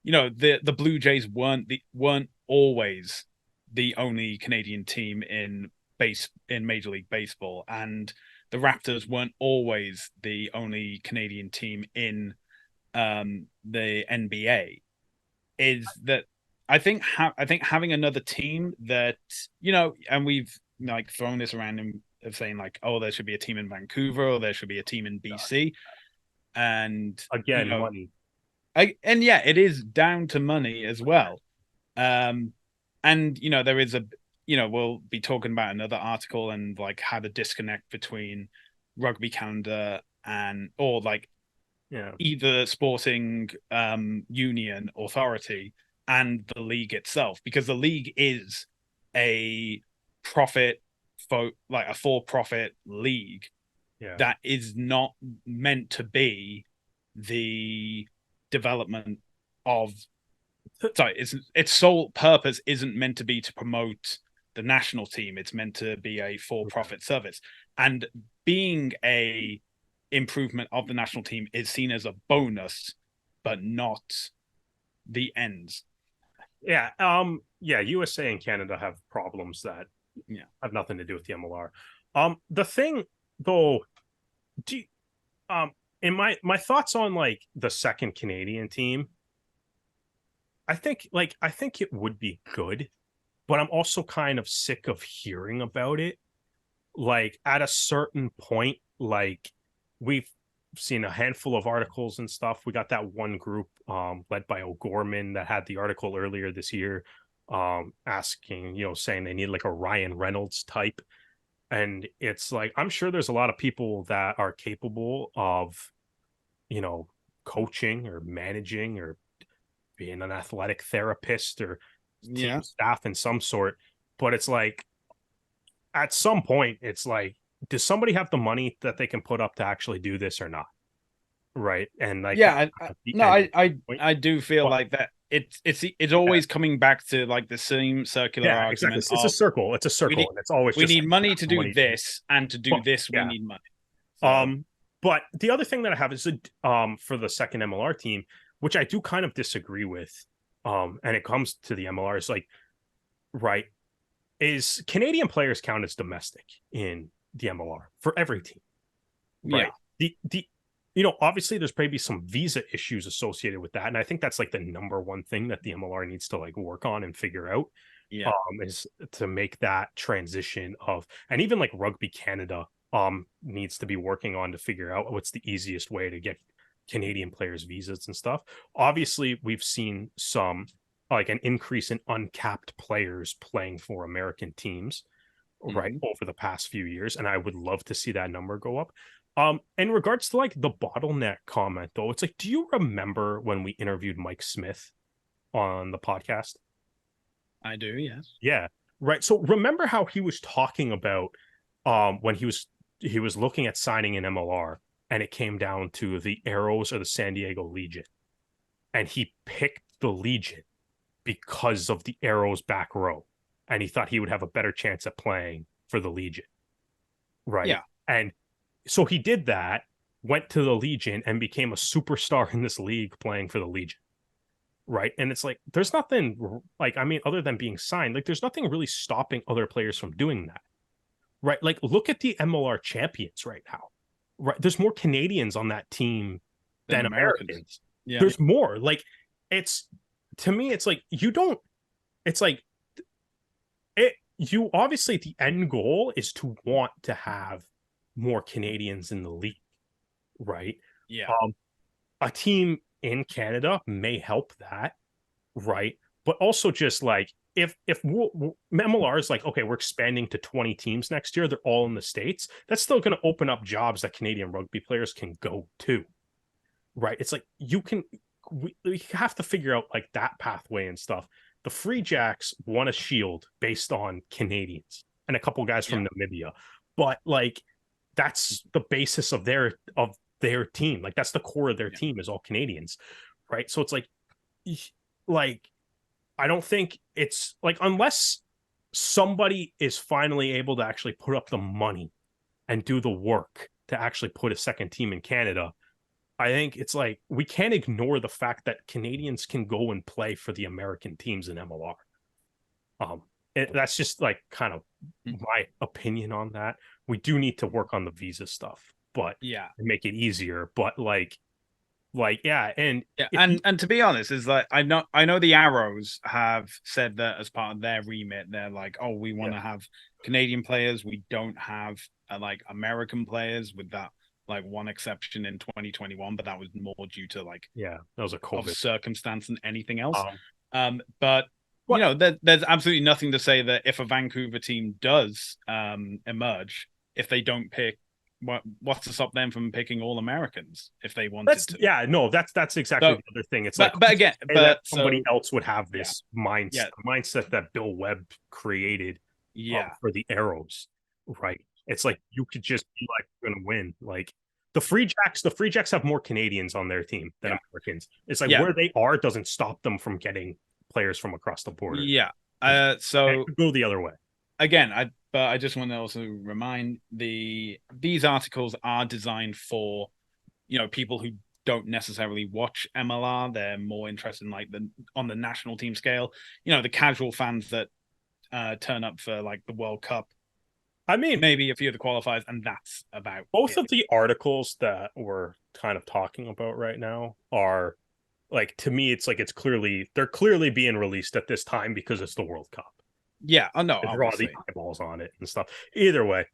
Speaker 1: the Blue Jays weren't always the only Canadian team in Major League Baseball, and the Raptors weren't always the only Canadian team in the NBA. Is that I think having another team that and we've like thrown this around of saying like, oh, there should be a team in Vancouver or there should be a team in BC, and
Speaker 2: again, money.
Speaker 1: And yeah, it is down to money as well. And there is we'll be talking about another article and like how the disconnect between Rugby Canada or either sporting union authority and the league itself, because the league is a for-profit league that is not meant to be the development of its sole purpose isn't meant to be to promote the national team. It's meant to be a for-profit service, and being a improvement of the national team is seen as a bonus but not the ends.
Speaker 2: USA and Canada have problems that have nothing to do with the MLR. The thing though, in my thoughts on like the second Canadian team, I think it would be good, but I'm also kind of sick of hearing about it. Like at a certain point, like we've seen a handful of articles and stuff. We got that one group led by O'Gorman that had the article earlier this year asking, saying they need like a Ryan Reynolds type. And it's like, I'm sure there's a lot of people that are capable of, coaching or managing or being an athletic therapist or team staff in some sort. But it's like, at some point, it's like, does somebody have the money that they can put up to actually do this or not? Right. And like,
Speaker 1: I do feel like that it's always coming back to like the same circular argument.
Speaker 2: Exactly. It's a circle. It's a circle. And it's always
Speaker 1: we need money to do this, and to do this, we need money.
Speaker 2: So. But the other thing that I have is for the second MLR team, which I do kind of disagree with, and it comes to the MLR, is like, right, is Canadian players count as domestic in the MLR for every team? Right. Yeah. Obviously there's maybe some visa issues associated with that. And I think that's like the number one thing that the MLR needs to like work on and figure out. Yeah. Is to make that transition and even like Rugby Canada needs to be working on to figure out what's the easiest way to get Canadian players visas and stuff. Obviously, we've seen some like an increase in uncapped players playing for American teams, right, over the past few years, and I would love to see that number go up. In regards to like the bottleneck comment, though, it's like, do you remember when we interviewed Mike Smith on the podcast?
Speaker 1: I do, yes.
Speaker 2: Yeah, right. So remember how he was talking about when he was looking at signing an MLR, and it came down to the Arrows or the San Diego Legion, and he picked the Legion because of the Arrows back row, and he thought he would have a better chance at playing for the Legion, right?
Speaker 1: Yeah.
Speaker 2: And so he did that, went to the Legion, and became a superstar in this league playing for the Legion, right? And it's like there's nothing like, I mean, other than being signed, like there's nothing really stopping other players from doing that, right? Like look at the MLR champions right now, right? There's more Canadians on that team
Speaker 1: Than
Speaker 2: than
Speaker 1: Americans.
Speaker 2: Americans.
Speaker 1: Yeah.
Speaker 2: There's more. Like it's to me, it's like you don't. It's like it. You obviously the end goal is to want to have more Canadians in the league, right?
Speaker 1: Yeah.
Speaker 2: A team in Canada may help that, right? But also just like if MLR is like, okay, we're expanding to 20 teams next year, they're all in the States, that's still going to open up jobs that Canadian rugby players can go to, right? It's like we have to figure out like that pathway and stuff. The Free Jacks won a shield based on Canadians and a couple guys from Namibia, but like that's the basis of their team. Like that's the core of their team is all Canadians, right? So it's like I don't think it's like unless somebody is finally able to actually put up the money and do the work to actually put a second team in Canada. I think it's like we can't ignore the fact that Canadians can go and play for the American teams in MLR. That's just like kind of my opinion on that. We do need to work on the visa stuff, but make it easier. But
Speaker 1: and to be honest, is like I know the Arrows have said that as part of their remit, they're like, oh, we want to have Canadian players. We don't have like American players, with that like one exception in 2021, but that was more due to like
Speaker 2: that was a COVID
Speaker 1: circumstance than anything else. But you know, there's absolutely nothing to say that if a Vancouver team does emerge, if they don't pick, what's to stop them from picking all Americans if they wanted to?
Speaker 2: Yeah, no, that's exactly the other thing. It's
Speaker 1: but again,
Speaker 2: somebody else would have this mindset that Bill Webb created for the Arrows, right? It's like you could just be like, we're gonna win. Like the Free Jacks have more Canadians on their team than Americans. It's like where they are doesn't stop them from getting players from across the border.
Speaker 1: So
Speaker 2: go the other way.
Speaker 1: Again, I just want to also remind these articles are designed for, you know, people who don't necessarily watch MLR. They're more interested in like on the national team scale, you know, the casual fans that turn up for like the World Cup. I mean, maybe a few of the qualifiers, and that's about
Speaker 2: both of the articles that we're kind of talking about right now are like, to me, it's like they're clearly being released at this time because it's the World Cup.
Speaker 1: Yeah, I know.
Speaker 2: Draw the eyeballs on it and stuff. Either way.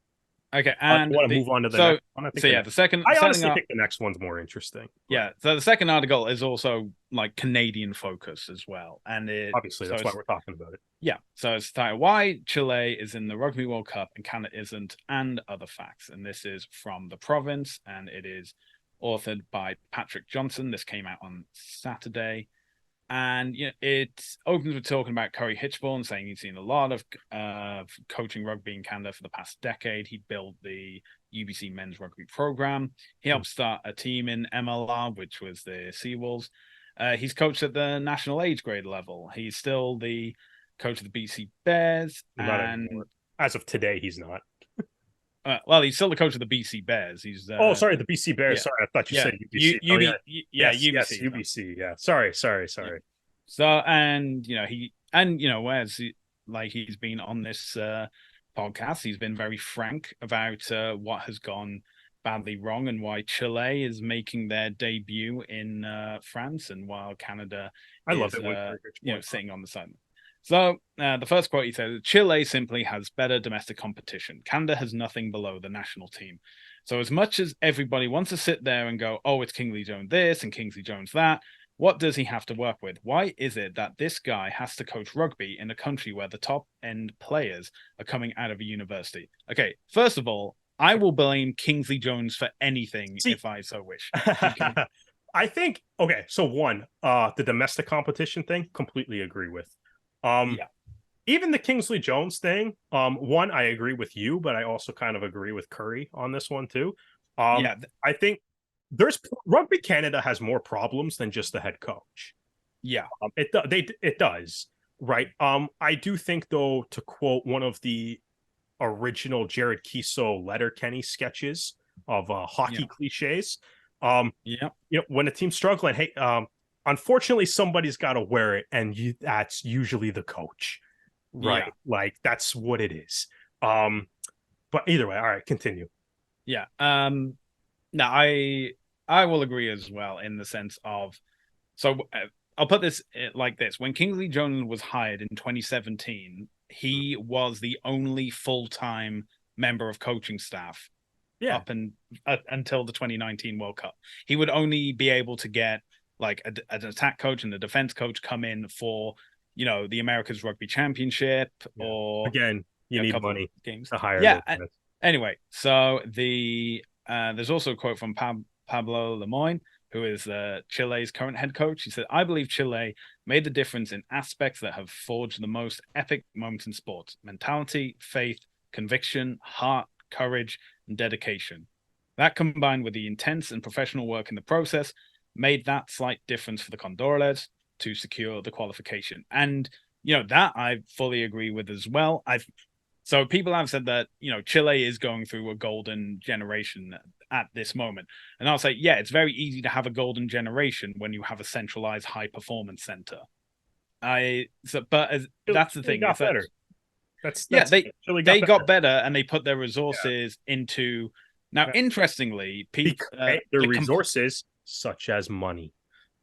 Speaker 1: Okay, and
Speaker 2: I want to move on to the next one.
Speaker 1: The second.
Speaker 2: I honestly think the next one's more interesting.
Speaker 1: Yeah, so the second article is also like Canadian focus as well, and
Speaker 2: obviously that's why we're talking about it.
Speaker 1: Yeah, so it's titled "Why Chile is in the Rugby World Cup and Canada isn't," and other facts. And this is from The Province, and it is authored by Patrick Johnson. This came out on Saturday. And you know, it opens with talking about Corey Hitchborn, saying he's seen a lot of coaching rugby in Canada for the past decade. He built the UBC men's rugby program. He helped start a team in MLR, which was the Seawolves. He's coached at the national age grade level. He's still the coach of the BC Bears. And
Speaker 2: as of today, he's not.
Speaker 1: Well, he's still the coach of the BC Bears. He's
Speaker 2: sorry, the BC Bears. Yeah. Sorry, I thought you said UBC.
Speaker 1: UBC.
Speaker 2: Yes, UBC. Yeah, sorry.
Speaker 1: So, and you know, whereas he's been on this podcast, he's been very frank about what has gone badly wrong and why Chile is making their debut in France, and while Canada is sitting on the side. So the first quote, he says, Chile simply has better domestic competition. Canada has nothing below the national team. So as much as everybody wants to sit there and go, oh, it's Kingsley Jones this and Kingsley Jones that, what does he have to work with? Why is it that this guy has to coach rugby in a country where the top end players are coming out of a university? Okay, first of all, I will blame Kingsley Jones for anything if I so wish.
Speaker 2: I think, okay, so one, the domestic competition thing, completely agree with. Even the Kingsley Jones thing, one, I agree with you, but I also kind of agree with Curry on this one too. I think Rugby Canada has more problems than just the head coach.
Speaker 1: Yeah,
Speaker 2: it does, right? I do think, though, to quote one of the original Jared Kiso Letterkenny sketches of hockey cliches, you know, when a team's struggling, hey, unfortunately, somebody's got to wear it, and that's usually the coach, right?
Speaker 1: Yeah.
Speaker 2: Like that's what it is. Um, but either way, all right, continue.
Speaker 1: Yeah. No, I will agree as well in the sense of so I'll put this like this: when Kingsley Jones was hired in 2017, he was the only full-time member of coaching staff
Speaker 2: Yeah,
Speaker 1: up and until the 2019 World Cup. He would only be able to get like an attack coach and a defense coach come in for the America's Rugby Championship
Speaker 2: yeah.
Speaker 1: or
Speaker 2: Again, you
Speaker 1: a
Speaker 2: need
Speaker 1: couple of
Speaker 2: money
Speaker 1: games.
Speaker 2: to hire
Speaker 1: Yeah.
Speaker 2: those guys.
Speaker 1: Anyway, so there's also a quote from Pablo Lemoyne, who is Chile's current head coach. He said, "I believe Chile made the difference in aspects that have forged the most epic moments in sports: mentality, faith, conviction, heart, courage, and dedication. That combined with the intense and professional work in the process made that slight difference for the Condorles to secure the qualification." And that I fully agree with as well. So people have said that Chile is going through a golden generation at this moment, and I'll say, yeah, it's very easy to have a golden generation when you have a centralized high performance center. That's the
Speaker 2: Chile
Speaker 1: thing is
Speaker 2: got
Speaker 1: that
Speaker 2: better. That's
Speaker 1: yeah,
Speaker 2: Chile got
Speaker 1: they got
Speaker 2: better.
Speaker 1: better and they put their
Speaker 2: Yeah.
Speaker 1: resources into. Now, interestingly,
Speaker 2: Because their resources, such as money.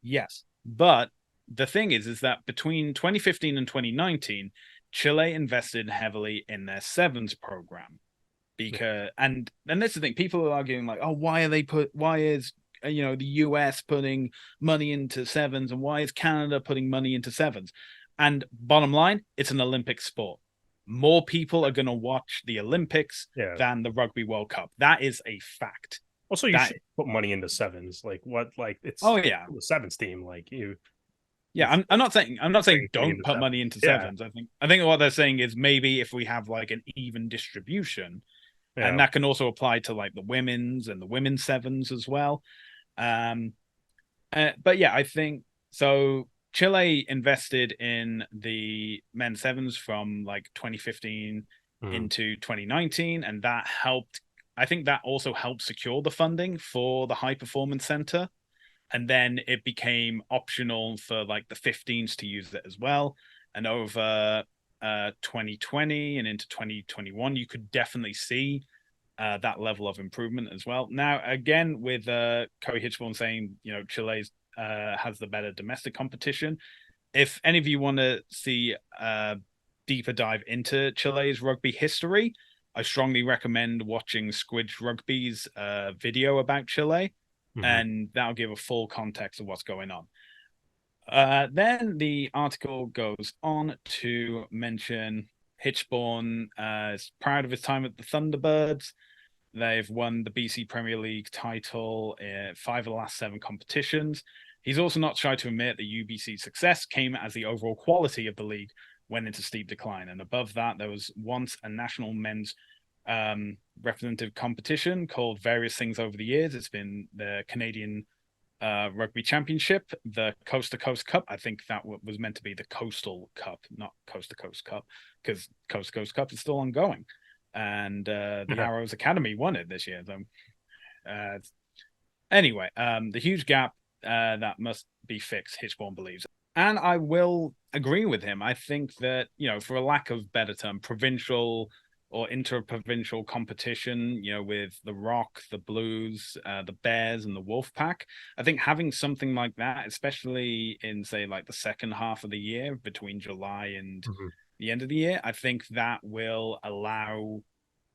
Speaker 1: yes, but the thing is that between 2015 and 2019, Chile invested heavily in their sevens program because and that's the thing. People are arguing like, oh, why is the US putting money into sevens and why is Canada putting money into sevens? And bottom line, it's an Olympic sport. More people are going to watch the Olympics
Speaker 2: Yeah.
Speaker 1: than the Rugby World Cup. That is a fact.
Speaker 2: Also, you
Speaker 1: That
Speaker 2: should put money into sevens. Like what? Like
Speaker 1: oh
Speaker 2: it's
Speaker 1: yeah,
Speaker 2: the sevens team. Like
Speaker 1: yeah. I'm not saying
Speaker 2: putting
Speaker 1: don't
Speaker 2: into
Speaker 1: put
Speaker 2: sevens.
Speaker 1: money into
Speaker 2: Yeah,
Speaker 1: sevens. I think what they're saying is maybe if we have like an even distribution, and
Speaker 2: yeah.
Speaker 1: that can also apply to like the women's and the women's sevens as well. Um, but yeah, I think so. Chile invested in the men's sevens from like 2015
Speaker 2: Mm.
Speaker 1: into 2019, and that helped. I think that also helped secure the funding for the high performance center. And then it became optional for like the 15s to use it as well. And over 2020 and into 2021, you could definitely see that level of improvement as well. Now, again, with Corey Hitchborn saying, Chile has the better domestic competition. If any of you want to see a deeper dive into Chile's rugby history, I strongly recommend watching Squidge Rugby's video about Chile,
Speaker 2: Mm-hmm.
Speaker 1: and that'll give a full context of what's going on. Then the article goes on to mention Hitchborn is proud of his time at the Thunderbirds. They've won the BC Premier League title in 5 of the last 7 competitions. He's also not shy to admit that UBC's success came as the overall quality of the league went into steep decline. And above that, there was once a national men's representative competition called various things over the years. It's been the Canadian Rugby Championship, the Coast to Coast Cup. I think that was meant to be the Coastal Cup, not Coast to Coast Cup, because Coast to Coast Cup is still ongoing. And the Arrows Academy won it this year. So, anyway, the huge gap that must be fixed, Hitchborn believes. And I will agree with him. I think that, for a lack of better term, provincial or inter-provincial competition, with the Rock, the Blues, the Bears, and the Wolfpack. I think having something like that, especially in, say, like the second half of the year between July and
Speaker 2: Mm-hmm.
Speaker 1: the end of the year, I think that will allow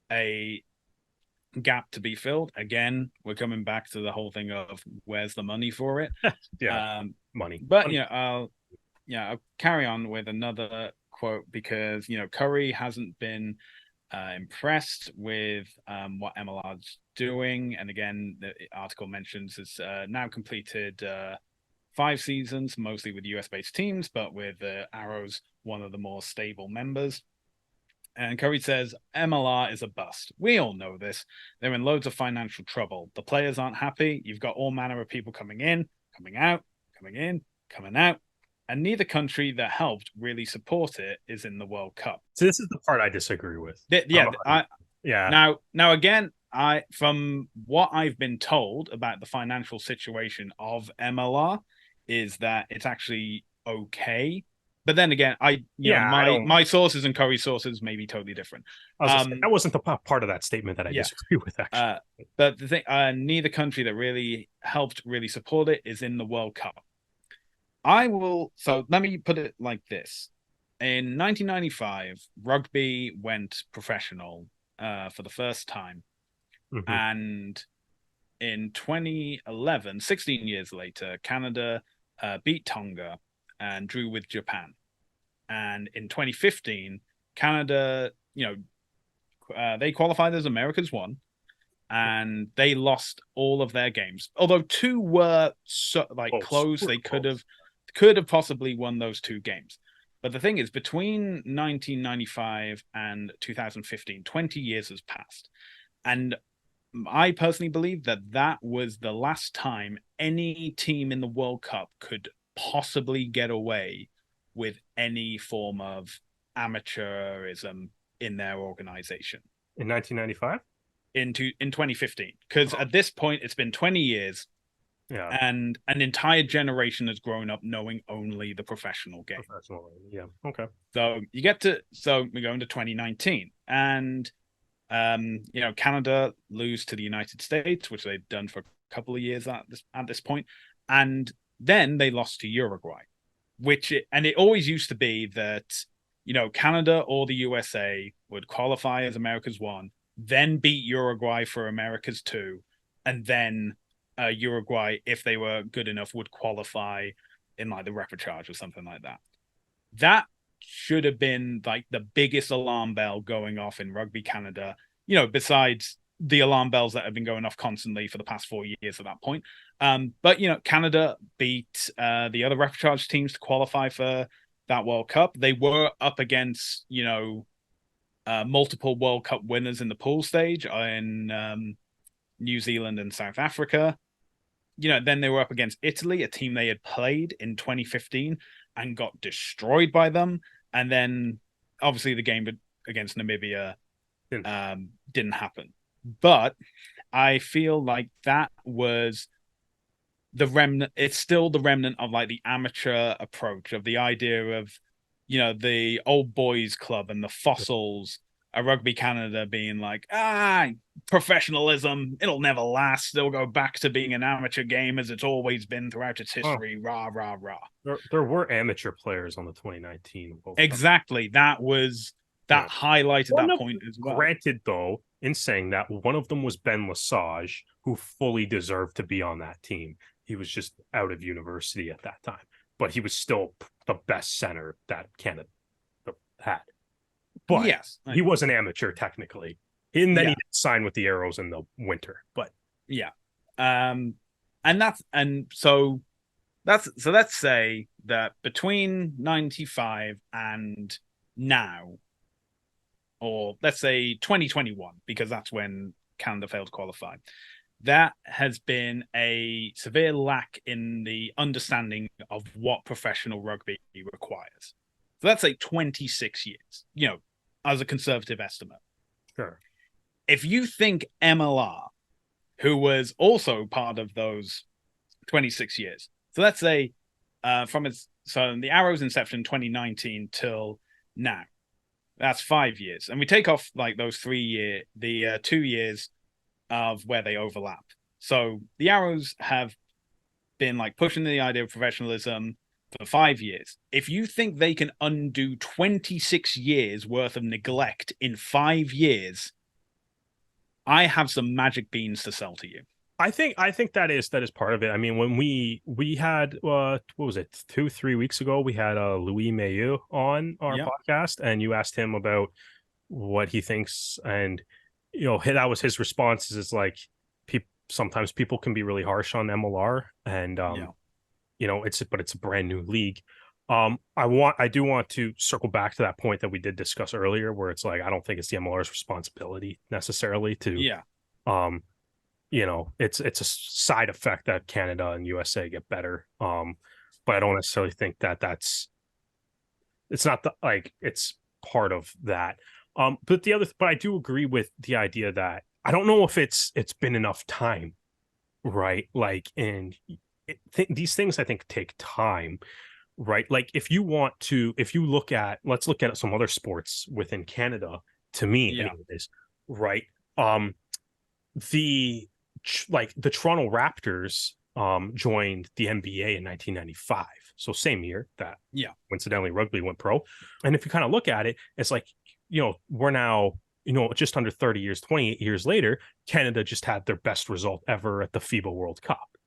Speaker 1: a gap to be filled. Again, we're coming back to the whole thing of where's the money for it.
Speaker 2: Yeah, money.
Speaker 1: But
Speaker 2: Money.
Speaker 1: I'll carry on with another quote because Curry hasn't been impressed with what MLR's doing. And again, the article mentions it's now completed 5 seasons, mostly with US based teams, but with Arrows, one of the more stable members. And Curry says MLR is a bust. We all know this. They're in loads of financial trouble. The players aren't happy. You've got all manner of people coming in, coming out, coming in, coming out. And neither country that helped really support it is in the World Cup.
Speaker 2: So this is the part I disagree with.
Speaker 1: Yeah. Now again, from what I've been told about the financial situation of MLR, is that it's actually okay. But then again,
Speaker 2: Yeah, I don't.
Speaker 1: my sources and Curry sources may be totally different.
Speaker 2: I was gonna say, that wasn't the part of that statement that I
Speaker 1: Yeah.
Speaker 2: disagree with, actually.
Speaker 1: Uh, but the thing, neither country that really helped really support it is in the World Cup. So let me put it like this. In 1995, rugby went professional for the first time.
Speaker 2: Mm-hmm.
Speaker 1: And in 2011, 16 years later, Canada beat Tonga and drew with Japan. And in 2015, Canada, they qualified as America's one, and they lost all of their games. Although two were close, they could have possibly won those two games. But the thing is, between 1995 and 2015, 20 years has passed. And I personally believe that that was the last time any team in the World Cup could possibly get away with any form of amateurism in their organization
Speaker 2: In 1995.
Speaker 1: in 2015, because at this point it's been 20 years,
Speaker 2: Yeah,
Speaker 1: and an entire generation has grown up knowing only the professional game.
Speaker 2: professional. Yeah, okay.
Speaker 1: So we go into 2019, and Canada lose to the United States, which they've done for a couple of years at this point, and then they lost to Uruguay, and it always used to be that Canada or the USA would qualify as America's one, then beat Uruguay for America's two, and then Uruguay, if they were good enough, would qualify in like the repechage or something like that. That should have been like the biggest alarm bell going off in Rugby Canada, besides the alarm bells that have been going off constantly for the past 4 years at that point. But Canada beat the other repechage teams to qualify for that World Cup. They were up against, multiple World Cup winners in the pool stage in New Zealand and South Africa. Then they were up against Italy, a team they had played in 2015 and got destroyed by them. And then obviously the game against Namibia didn't happen. But I feel like that was the remnant. It's still the remnant of like the amateur approach of the idea of, the old boys club and the fossils of Rugby Canada being like, professionalism, it'll never last. They'll go back to being an amateur game as it's always been throughout its history. Rah, rah, rah.
Speaker 2: There were amateur players on the 2019 World Cup.
Speaker 1: Exactly. That highlighted that point as well.
Speaker 2: Granted, though, in saying that, one of them was Ben Lesage, who fully deserved to be on that team. He was just out of university at that time, but he was still the best center that Canada had. But
Speaker 1: yes,
Speaker 2: he was an amateur technically. And then he signed with the Arrows in the winter. But
Speaker 1: yeah. So let's say that between 95 and now, or let's say 2021, because that's when Canada failed to qualify, that has been a severe lack in the understanding of what professional rugby requires. So let's say 26 years, as a conservative estimate.
Speaker 2: Sure.
Speaker 1: If you think MLR, who was also part of those 26 years, so let's say so the Arrow's inception 2019 till now, that's 5 years, and we take off like those 2 years of where they overlap. So the Arrows have been like pushing the idea of professionalism for 5 years. If you think they can undo 26 years worth of neglect in 5 years, I have some magic beans to sell to you.
Speaker 2: I think that is part of it. I mean, when we had what was it, 2-3 weeks ago, we had Louis Mailloux on our podcast, and you asked him about what he thinks, and that was his response. Is like, sometimes people can be really harsh on MLR, and it's a brand new league. I do want to circle back to that point that we did discuss earlier, where it's like, I don't think it's the MLR's responsibility necessarily to it's a side effect that Canada and USA get better. But I don't necessarily think it's not it's part of that. But I do agree with the idea that I don't know if it's been enough time, right? Like, and these things I think take time, right? Like if you look at, let's look at some other sports within Canada, to me
Speaker 1: Yeah.
Speaker 2: anyways, right? Um, the the Toronto Raptors joined the NBA in 1995. So same year that
Speaker 1: Yeah.
Speaker 2: coincidentally rugby went pro. And if you kind of look at it, it's like, we're now, just under 30 years, 28 years later, Canada just had their best result ever at the FIBA World Cup,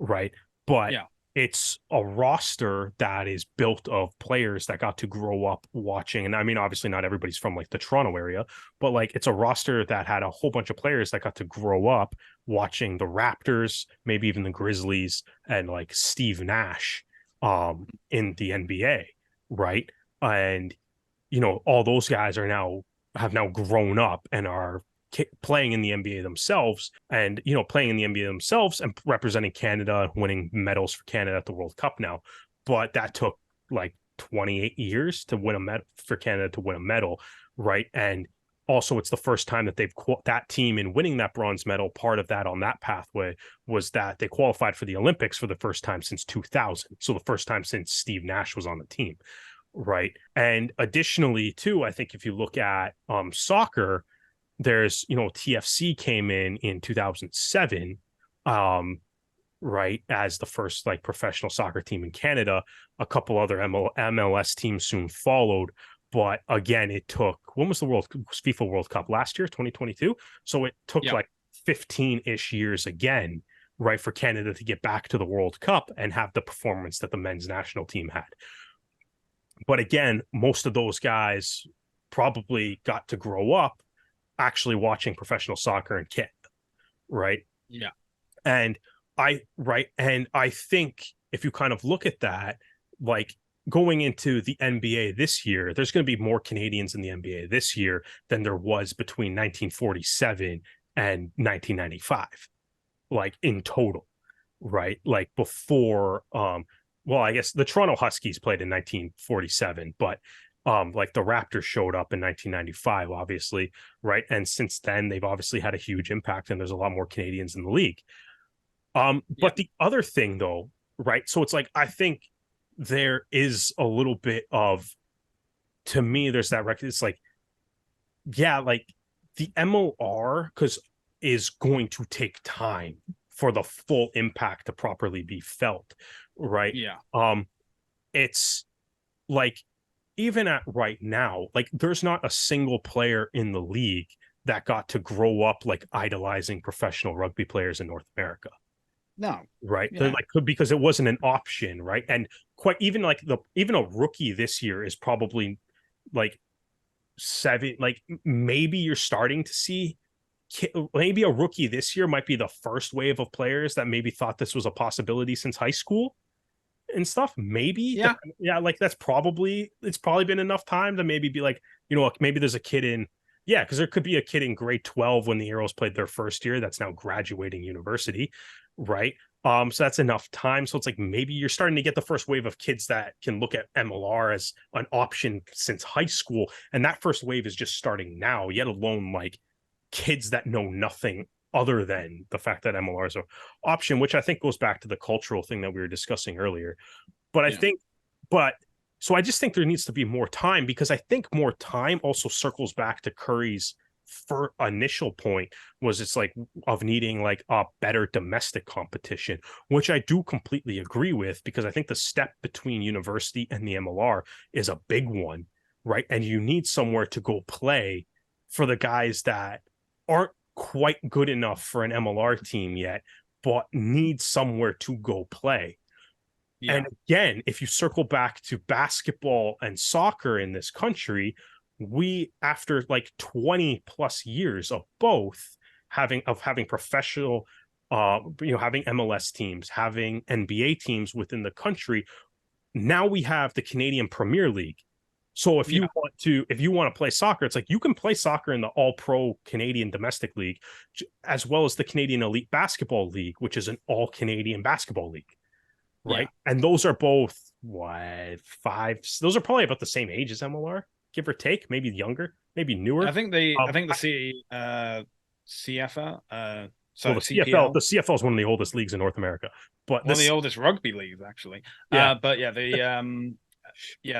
Speaker 2: right? But
Speaker 1: Yeah.
Speaker 2: it's a roster that is built of players that got to grow up watching. And I mean, obviously not everybody's from like the Toronto area, but like it's a roster that had a whole bunch of players that got to grow up watching the Raptors, maybe even the Grizzlies, and like Steve Nash in the NBA, right? And all those guys have now grown up and are playing in the NBA themselves, and playing in the NBA themselves and representing Canada, winning medals for Canada at the World Cup now. But that took like 28 years to win a medal for Canada to win a medal, right? And also, it's the first time that that team in winning that bronze medal. Part of that on that pathway was that they qualified for the Olympics for the first time since 2000. So the first time since Steve Nash was on the team, right? And additionally, too, I think if you look at soccer, there's TFC came in 2007, right, as the first like professional soccer team in Canada. A couple other MLS teams soon followed, but again, it took, when was the FIFA World Cup last year, 2022? So it took like 15-ish years again, right, for Canada to get back to the World Cup and have the performance that the men's national team had. But again, most of those guys probably got to grow up actually watching professional soccer in Canada, right?
Speaker 1: Yeah.
Speaker 2: And I think if you kind of look at that, like going into the NBA this year, there's going to be more Canadians in the NBA this year than there was between 1947 and 1995, like in total, right? Like before, well, I guess the Toronto Huskies played in 1947, but like the Raptors showed up in 1995, obviously, right? And since then, they've obviously had a huge impact, and there's a lot more Canadians in the league. But the other thing, though, right? So it's like, I think there is a little bit of, to me, there's that record. It's like, yeah, like the MOR, because is going to take time for the full impact to properly be felt, right?
Speaker 1: Yeah.
Speaker 2: It's like, even at right now, like there's not a single player in the league that got to grow up like idolizing professional rugby players in North America.
Speaker 1: No.
Speaker 2: Right.
Speaker 1: Yeah.
Speaker 2: They're like, because it wasn't an option, right? And quite even like even a rookie this year is probably like seven, like maybe you're starting to see, maybe a rookie this year might be the first wave of players that maybe thought this was a possibility since high school and stuff. Maybe. Yeah, like it's probably been enough time to maybe be like, maybe there's a kid in, because there could be a kid in grade 12 when the Arrows played their first year that's now graduating university, right? So that's enough time. So it's like maybe you're starting to get the first wave of kids that can look at MLR as an option since high school, and that first wave is just starting now, yet alone like kids that know nothing other than the fact that MLR is an option, which I think goes back to the cultural thing that we were discussing earlier. But so I just think there needs to be more time, because I think more time also circles back to Curry's initial point, was it's like of needing like a better domestic competition, which I do completely agree with, because I think the step between university and the MLR is a big one, right? And you need somewhere to go play for the guys that aren't quite good enough for an MLR team yet, but need somewhere to go play. Yeah. And again, if you circle back to basketball and soccer in this country, we, after like 20 plus years of both having professional, having MLS teams, having NBA teams within the country, now we have the Canadian Premier League. So if you want to play soccer, it's like you can play soccer in the All-Pro Canadian Domestic League, as well as the Canadian Elite Basketball League, which is an all-Canadian basketball league, right? Yeah. And those are both those are probably about the same age as MLR, give or take, maybe younger, maybe newer.
Speaker 1: I think the CFL.
Speaker 2: The CFL is one of the oldest leagues in North America. But
Speaker 1: one of the
Speaker 2: this,
Speaker 1: oldest rugby leagues, actually.
Speaker 2: yeah,
Speaker 1: But yeah,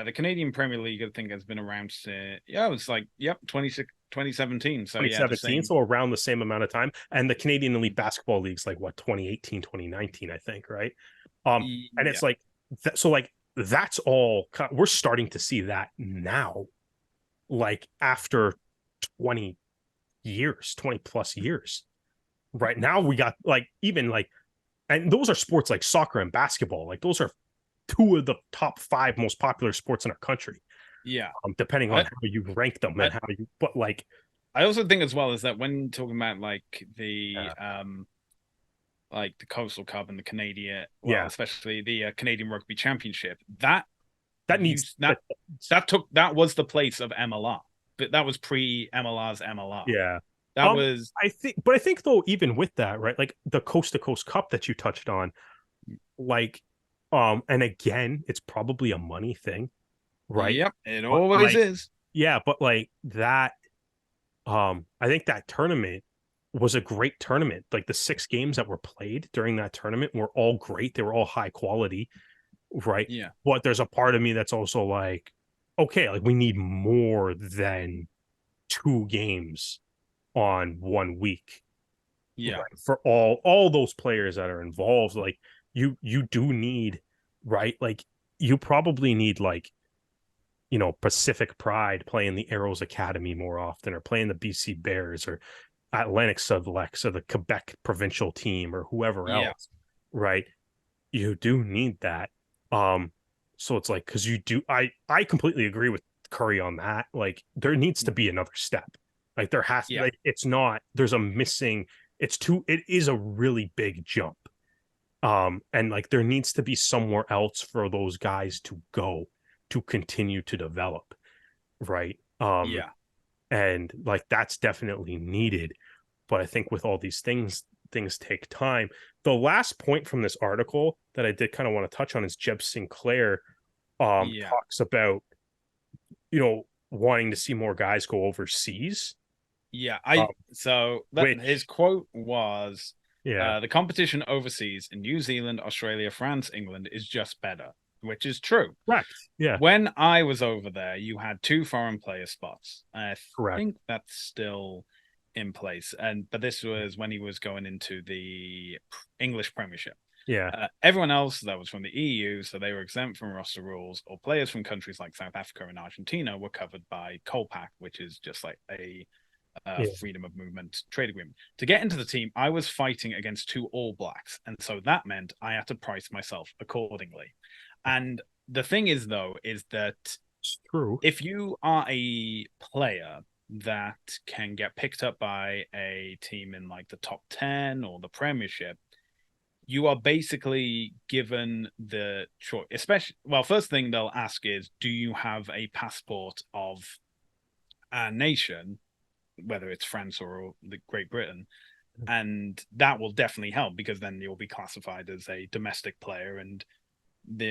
Speaker 1: the Canadian Premier League, I think, has been around since, it was like, yep, 2017. So yeah, the
Speaker 2: 2017,
Speaker 1: same.
Speaker 2: so around the same amount of time. And the Canadian Elite Basketball League's like what, 2018, 2019, I think, right? And
Speaker 1: Yeah,
Speaker 2: it's like so like that's all we're starting to see that now, like after 20 years, 20 plus years. Right now we got like even like, and those are sports like soccer and basketball. Like those are two of the top five most popular sports in our country.
Speaker 1: yeah.
Speaker 2: Depending on
Speaker 1: I,
Speaker 2: how you rank them
Speaker 1: I
Speaker 2: and how you, but like,
Speaker 1: I also think as well is that when talking about
Speaker 2: yeah,
Speaker 1: like the Coastal Cup and the Canadian, well,
Speaker 2: yeah,
Speaker 1: especially the Canadian Rugby Championship, that
Speaker 2: that needs
Speaker 1: used that was the place of MLR, but that was pre MLR's MLR.
Speaker 2: yeah.
Speaker 1: That was
Speaker 2: I think though, even with that, right, like the Coast to Coast Cup that you touched on, like, and again, it's probably a money thing, right?
Speaker 1: yep, it
Speaker 2: But
Speaker 1: always
Speaker 2: like,
Speaker 1: is.
Speaker 2: yeah, but like that, I think that tournament was a great tournament. Like the 6 games that were played during that tournament were all great. They were all high quality, right?
Speaker 1: Yeah,
Speaker 2: But there's a part of me that's also like, okay, like we need more than 2 games on 1 week,
Speaker 1: yeah,
Speaker 2: right? For all those players that are involved. Like you do need, right? Like you probably need like, Pacific Pride playing the Arrows Academy more often, or playing the BC Bears, or Atlantic Sublex, or the Quebec provincial team, or whoever
Speaker 1: yeah,
Speaker 2: else, right? You do need that. Um, so it's like, because I completely agree with Curry on that. Like there needs to be another step. Like there has,
Speaker 1: yeah,
Speaker 2: like it's not, there's a missing, it is a really big jump. And like there needs to be somewhere else for those guys to go to continue to develop, right?
Speaker 1: yeah,
Speaker 2: And like that's definitely needed. But I think with all these things take time. The last point from this article that I did kind of want to touch on is Jeb Sinclair
Speaker 1: yeah,
Speaker 2: talks about, wanting to see more guys go overseas.
Speaker 1: yeah.
Speaker 2: Um,
Speaker 1: So that his
Speaker 2: which
Speaker 1: quote was,
Speaker 2: yeah,
Speaker 1: the competition overseas in New Zealand, Australia, France, England is just better," which is true.
Speaker 2: correct. Yeah,
Speaker 1: When I was over there, you had 2 foreign player spots. I
Speaker 2: correct.
Speaker 1: think that's still in place. But this was when he was going into the English Premiership.
Speaker 2: Yeah.
Speaker 1: Everyone else that was from the EU, so they were exempt from roster rules, or players from countries like South Africa and Argentina were covered by COPAC, which is just like a
Speaker 2: Yeah.
Speaker 1: freedom of movement trade agreement. To get into the team, I was fighting against 2 All Blacks, and so that meant I had to price myself accordingly. And the thing is, though, is that
Speaker 2: It's true.
Speaker 1: if you are a player that can get picked up by a team in like the top 10 or the Premiership, you are basically given the choice. Especially, well, first thing they'll ask is, do you have a passport of a nation, whether it's France or the Great Britain? And that will definitely help, because then you'll be classified as a domestic player, and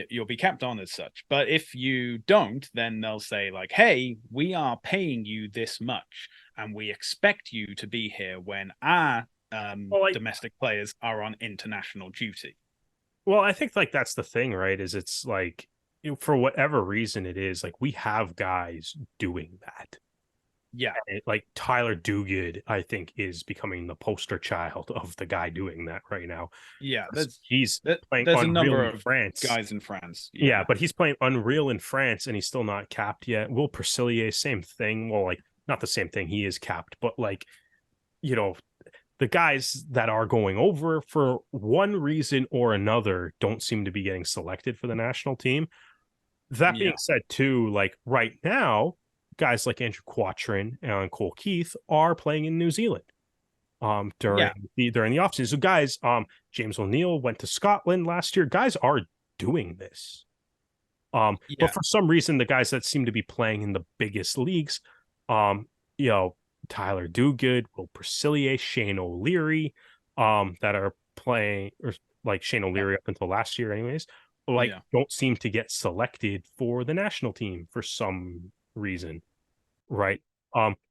Speaker 1: you'll be kept on as such. But if you don't, then they'll say like, "Hey, we are paying you this much, and we expect you to be here when our
Speaker 2: Well, like,
Speaker 1: domestic players are on international duty."
Speaker 2: I think like that's the thing, right? Is it's like, for whatever reason it is, like we have guys doing that.
Speaker 1: Yeah,
Speaker 2: Like Tyler Duguid, I think, is becoming the poster child of the guy doing that right now.
Speaker 1: yeah.
Speaker 2: He's playing
Speaker 1: There's a
Speaker 2: Unreal
Speaker 1: number
Speaker 2: in
Speaker 1: of
Speaker 2: France.
Speaker 1: guys in France.
Speaker 2: Yeah,
Speaker 1: Yeah,
Speaker 2: but he's playing Unreal in France and he's still not capped yet. Will Percillier, same thing. Well, like not the same thing. He is capped, but like, you know, the guys that are going over for one reason or another don't seem to be getting selected for the national team. That being
Speaker 1: yeah,
Speaker 2: said, too, like right now, guys like Andrew Quattrin and Cole Keith are playing in New Zealand
Speaker 1: yeah,
Speaker 2: during the offseason. So guys, James O'Neill went to Scotland last year. Guys are doing this. But
Speaker 1: yeah,
Speaker 2: for some reason, the guys that seem to be playing in the biggest leagues, um, you know, Tyler Duguid, Will Percillier, Shane O'Leary, that are playing, or like Shane O'Leary up until last year, anyways, like
Speaker 1: yeah.
Speaker 2: don't seem to get selected for the national team for some reason, right?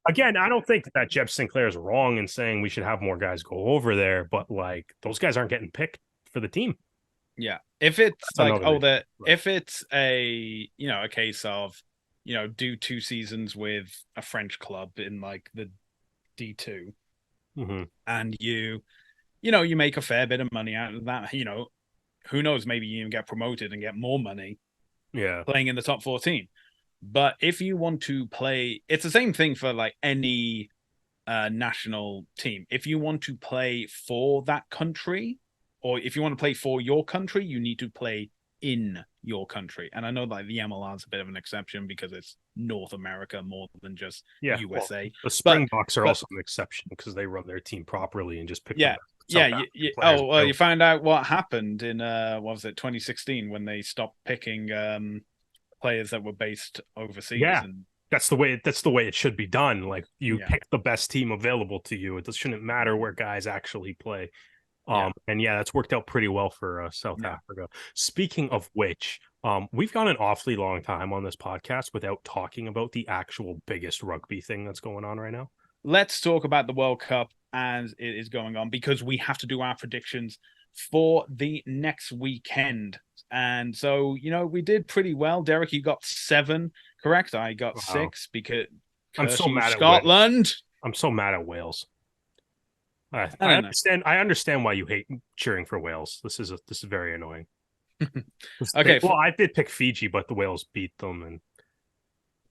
Speaker 2: Again, I don't think that Jeb Sinclair is wrong in saying we should have more guys go over there, but like those guys aren't getting picked for the team.
Speaker 1: Yeah. If it's
Speaker 2: That's
Speaker 1: like,
Speaker 2: another issue. But
Speaker 1: if it's a case of, do 2 seasons with a French club in like the D2,
Speaker 2: mhm.
Speaker 1: and you make a fair bit of money out of that, who knows, maybe you even get promoted and get more money
Speaker 2: Yeah,
Speaker 1: playing in the top 14. But if you want to play, it's the same thing for like any national team. If you want to play for that country, or if you want to play for your country, you need to play in your country. And I know that the MLR is a bit of an exception because it's North America more than just
Speaker 2: yeah. Well,
Speaker 1: USA.
Speaker 2: the
Speaker 1: But
Speaker 2: Springboks are
Speaker 1: but
Speaker 2: also an exception because they run their team properly and just pick the
Speaker 1: yeah,
Speaker 2: best
Speaker 1: yeah.
Speaker 2: South African players.
Speaker 1: Oh well, you found out what happened in what was it, 2016, when they stopped picking players that were based overseas.
Speaker 2: Yeah,
Speaker 1: And
Speaker 2: that's the way it should be done. Like you
Speaker 1: yeah,
Speaker 2: pick the best team available to you. It shouldn't matter where guys actually play.
Speaker 1: yeah,
Speaker 2: And yeah, that's worked out pretty well for South
Speaker 1: yeah.
Speaker 2: Africa. Speaking of which, we've gone an awfully long time on this podcast without talking about the actual biggest rugby thing that's going on right now.
Speaker 1: Let's talk about the World Cup as it is going on, because we have to do our predictions for the next weekend. And so, we did pretty well. Derek, you got 7 correct. I got
Speaker 2: Wow.
Speaker 1: 6 because
Speaker 2: I'm
Speaker 1: curse
Speaker 2: so
Speaker 1: you,
Speaker 2: mad at Wales.
Speaker 1: Scotland.
Speaker 2: I'm so mad at Wales. I,
Speaker 1: I
Speaker 2: I
Speaker 1: don't know.
Speaker 2: understand. I understand why you hate cheering for Wales. This is very annoying.
Speaker 1: Okay.
Speaker 2: Well, I did pick Fiji, but the Wales beat them, and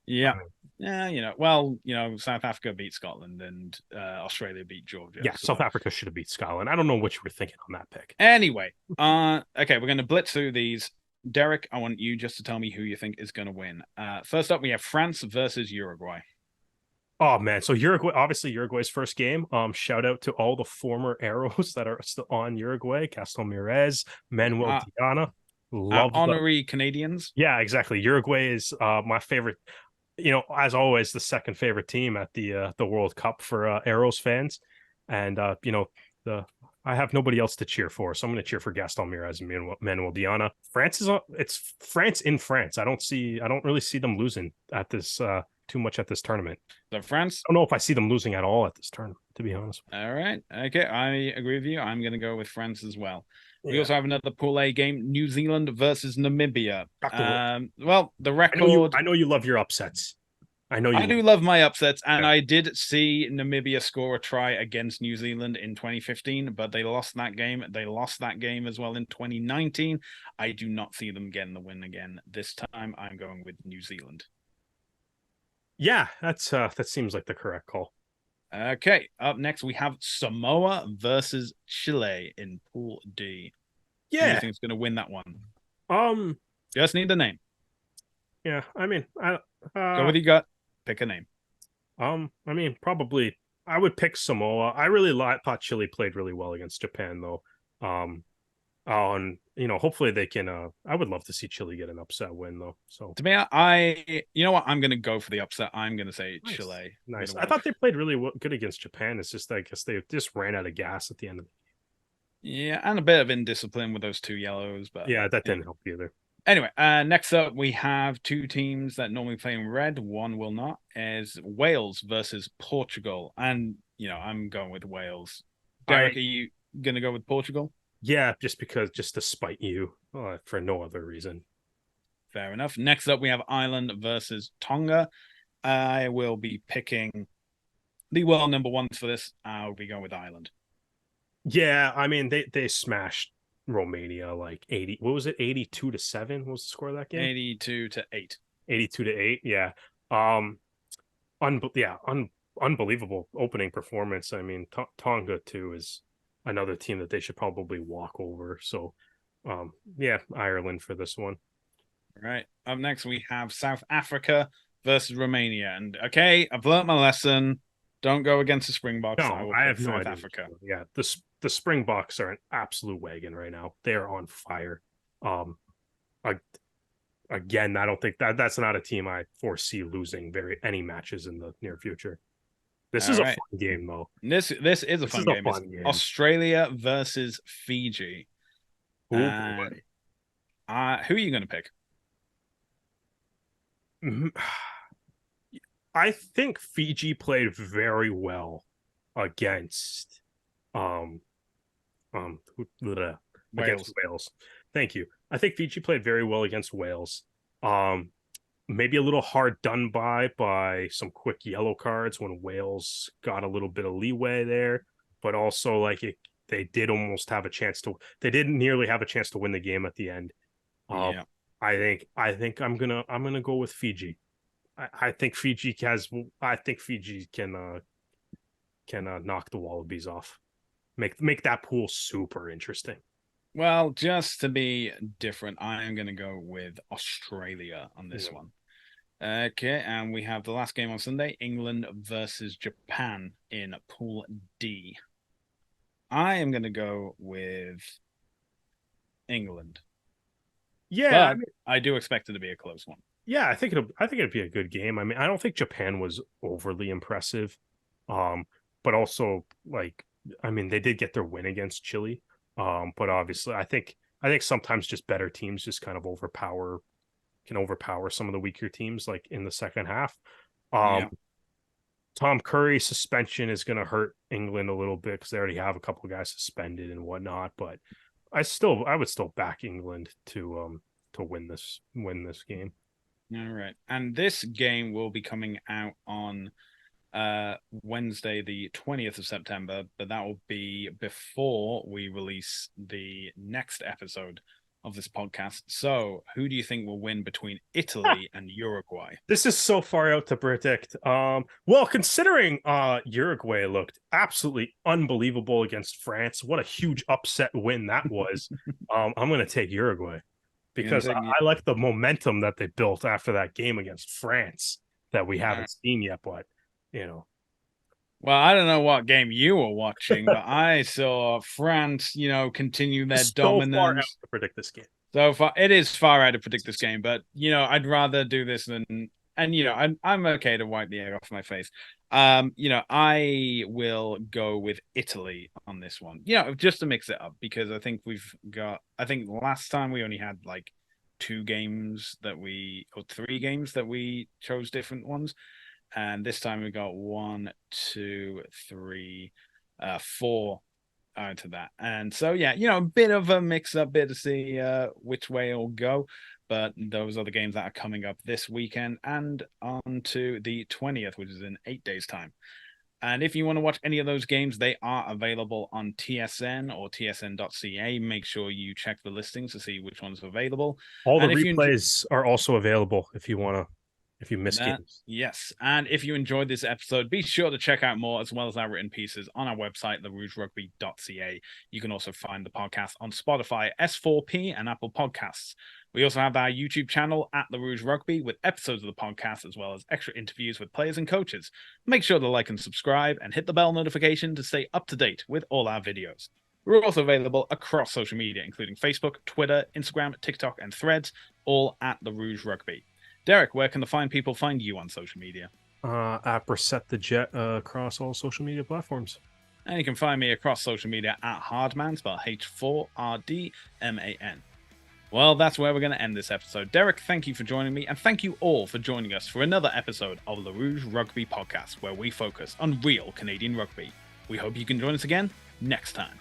Speaker 1: Yeah. Yeah, well, South Africa beat Scotland, and Australia beat Georgia.
Speaker 2: yeah,
Speaker 1: So
Speaker 2: South Africa should have beat Scotland. I don't know what you were thinking on that pick.
Speaker 1: anyway, okay, we're gonna blitz through these. Derek, I want you just to tell me who you think is going to win. First up, we have France versus Uruguay.
Speaker 2: Oh man, so Uruguay, obviously Uruguay's first game. Shout out to all the former Arrows that are still on Uruguay: Gaston Mirez, Manuel Diana. Love the
Speaker 1: honorary Canadians.
Speaker 2: Yeah, exactly. Uruguay is my favorite. As always, the second favorite team at the World Cup for Arrows fans, and the I have nobody else to cheer for, so I'm going to cheer for Gaston Mirez and Manuel Diana. France is it's France in France. I don't really see them losing at this too much at this tournament.
Speaker 1: So France.
Speaker 2: I don't know if I see them losing at all at this tournament, to be honest.
Speaker 1: All right. Okay, I agree with you. I'm going to go with France as well. We
Speaker 2: Yeah.
Speaker 1: also have another Pool A game: New Zealand versus Namibia. Well, the
Speaker 2: I
Speaker 1: record.
Speaker 2: know you love your upsets. I
Speaker 1: do love my upsets, and I did see Namibia score a try against New Zealand in 2015, but they lost that game. They lost that game as well in 2019. I do not see them getting the win again this time. I'm going with New Zealand.
Speaker 2: Yeah, that seems like the correct call.
Speaker 1: Okay, up next we have Samoa versus Chile in Pool D. Who do you think is going to win that one? Just need the name.
Speaker 2: Yeah, I mean,
Speaker 1: go with your gut. Pick a name.
Speaker 2: I mean, probably I would pick Samoa. I really thought Chile played really well against Japan, though. And hopefully they can. I would love to see Chile get an upset win, though. So
Speaker 1: to me, you know what? I'm going to go for the upset. I'm going to say
Speaker 2: nice.
Speaker 1: Chile.
Speaker 2: Nice. I thought they played really good against Japan. It's just I guess they just ran out of gas at the end of the
Speaker 1: game. Yeah, and a bit of indiscipline with those 2 yellows, but
Speaker 2: yeah, that didn't help either.
Speaker 1: Anyway, next up we have 2 teams that normally play in red. One will not. Is Wales versus Portugal, and I'm going with Wales. Derek, are you going to go with Portugal?
Speaker 2: Yeah, just to spite you, for no other reason.
Speaker 1: Fair enough. Next up, we have Ireland versus Tonga. I will be picking the world number 1s for this. I'll be going with Ireland.
Speaker 2: Yeah, I mean they smashed Romania like 80. What was it? 82-7 what was the score of that game?
Speaker 1: 82-8.
Speaker 2: 82-8. Yeah. Unbelievable opening performance. I mean, Tonga too is another team that they should probably walk over. So, yeah, Ireland for this one.
Speaker 1: All right. Up next, we have South Africa versus Romania. And okay, I've learned my lesson. Don't go against the Springboks.
Speaker 2: No, I have no idea.
Speaker 1: Africa.
Speaker 2: Yeah, the Springboks are an absolute wagon right now. They are on fire. Again, I don't think that's not a team I foresee losing any matches in the near future. This is a fun game, though.
Speaker 1: This is a fun game. It's Australia versus Fiji.
Speaker 2: Oh, boy.
Speaker 1: Who are you going to pick?
Speaker 2: I think Fiji played very well against against Wales. Thank you. I think Fiji played very well against Wales. Maybe a little hard done by some quick yellow cards when Wales got a little bit of leeway there, but also they did almost have a chance to. They didn't nearly have a chance to win the game at the end.
Speaker 1: Yeah.
Speaker 2: I think I'm gonna go with Fiji. I think Fiji can knock the Wallabies off. Make that pool super interesting.
Speaker 1: Well, just to be different, I am going to go with Australia on this one. Okay, and we have the last game on Sunday, England versus Japan in Pool D. I am going to go with England.
Speaker 2: Yeah,
Speaker 1: but I do expect it to be a close one.
Speaker 2: Yeah, I think it'd be a good game. I mean, I don't think Japan was overly impressive, but also I mean, they did get their win against Chile. But obviously, I think sometimes just better teams just kind of overpower some of the weaker teams like in the second half. Tom Curry's suspension is going to hurt England a little bit because they already have a couple of guys suspended and whatnot. But I would still back England to win this game.
Speaker 1: All right, and this game will be coming out on Wednesday, the 20th of September, but that will be before we release the next episode of this podcast. So, who do you think will win between Italy and Uruguay?
Speaker 2: This is so far out to predict. Well, considering Uruguay looked absolutely unbelievable against France, what a huge upset win that was. I'm going to take Uruguay because I like the momentum that they built after that game against France that we haven't seen yet, but
Speaker 1: well, I don't know what game you were watching, but I saw France, continue their dominance.
Speaker 2: Far out to predict this game.
Speaker 1: So far, it is far out to predict this game, but I'd rather do this than, and I'm okay to wipe the egg off my face. I will go with Italy on this one. Just to mix it up because I think last time we only had like 3 games that we chose different ones. And this time we got 1, 2, 3, 4 out of that. And so, a bit of a mix up, bit to see which way it'll go. But those are the games that are coming up this weekend and on to the 20th, which is in 8 days' time. And if you want to watch any of those games, they are available on TSN or tsn.ca. Make sure you check the listings to see which ones are available.
Speaker 2: All the replays are also available if you miss games.
Speaker 1: Yes. And if you enjoyed this episode, be sure to check out more as well as our written pieces on our website, therougerugby.ca. You can also find the podcast on Spotify, S4P, and Apple Podcasts. We also have our YouTube channel at The Rouge Rugby with episodes of the podcast as well as extra interviews with players and coaches. Make sure to like and subscribe and hit the bell notification to stay up to date with all our videos. We're also available across social media, including Facebook, Twitter, Instagram, TikTok, and Threads, all at The Rouge Rugby. Derek, where can the fine people find you on social media?
Speaker 2: At Brissette the Jet across all social media platforms.
Speaker 1: And you can find me across social media at Hardman, spelled H4RDMAN. Well, that's where we're going to end this episode. Derek, thank you for joining me, and thank you all for joining us for another episode of the Rouge Rugby podcast, where we focus on real Canadian rugby. We hope you can join us again next time.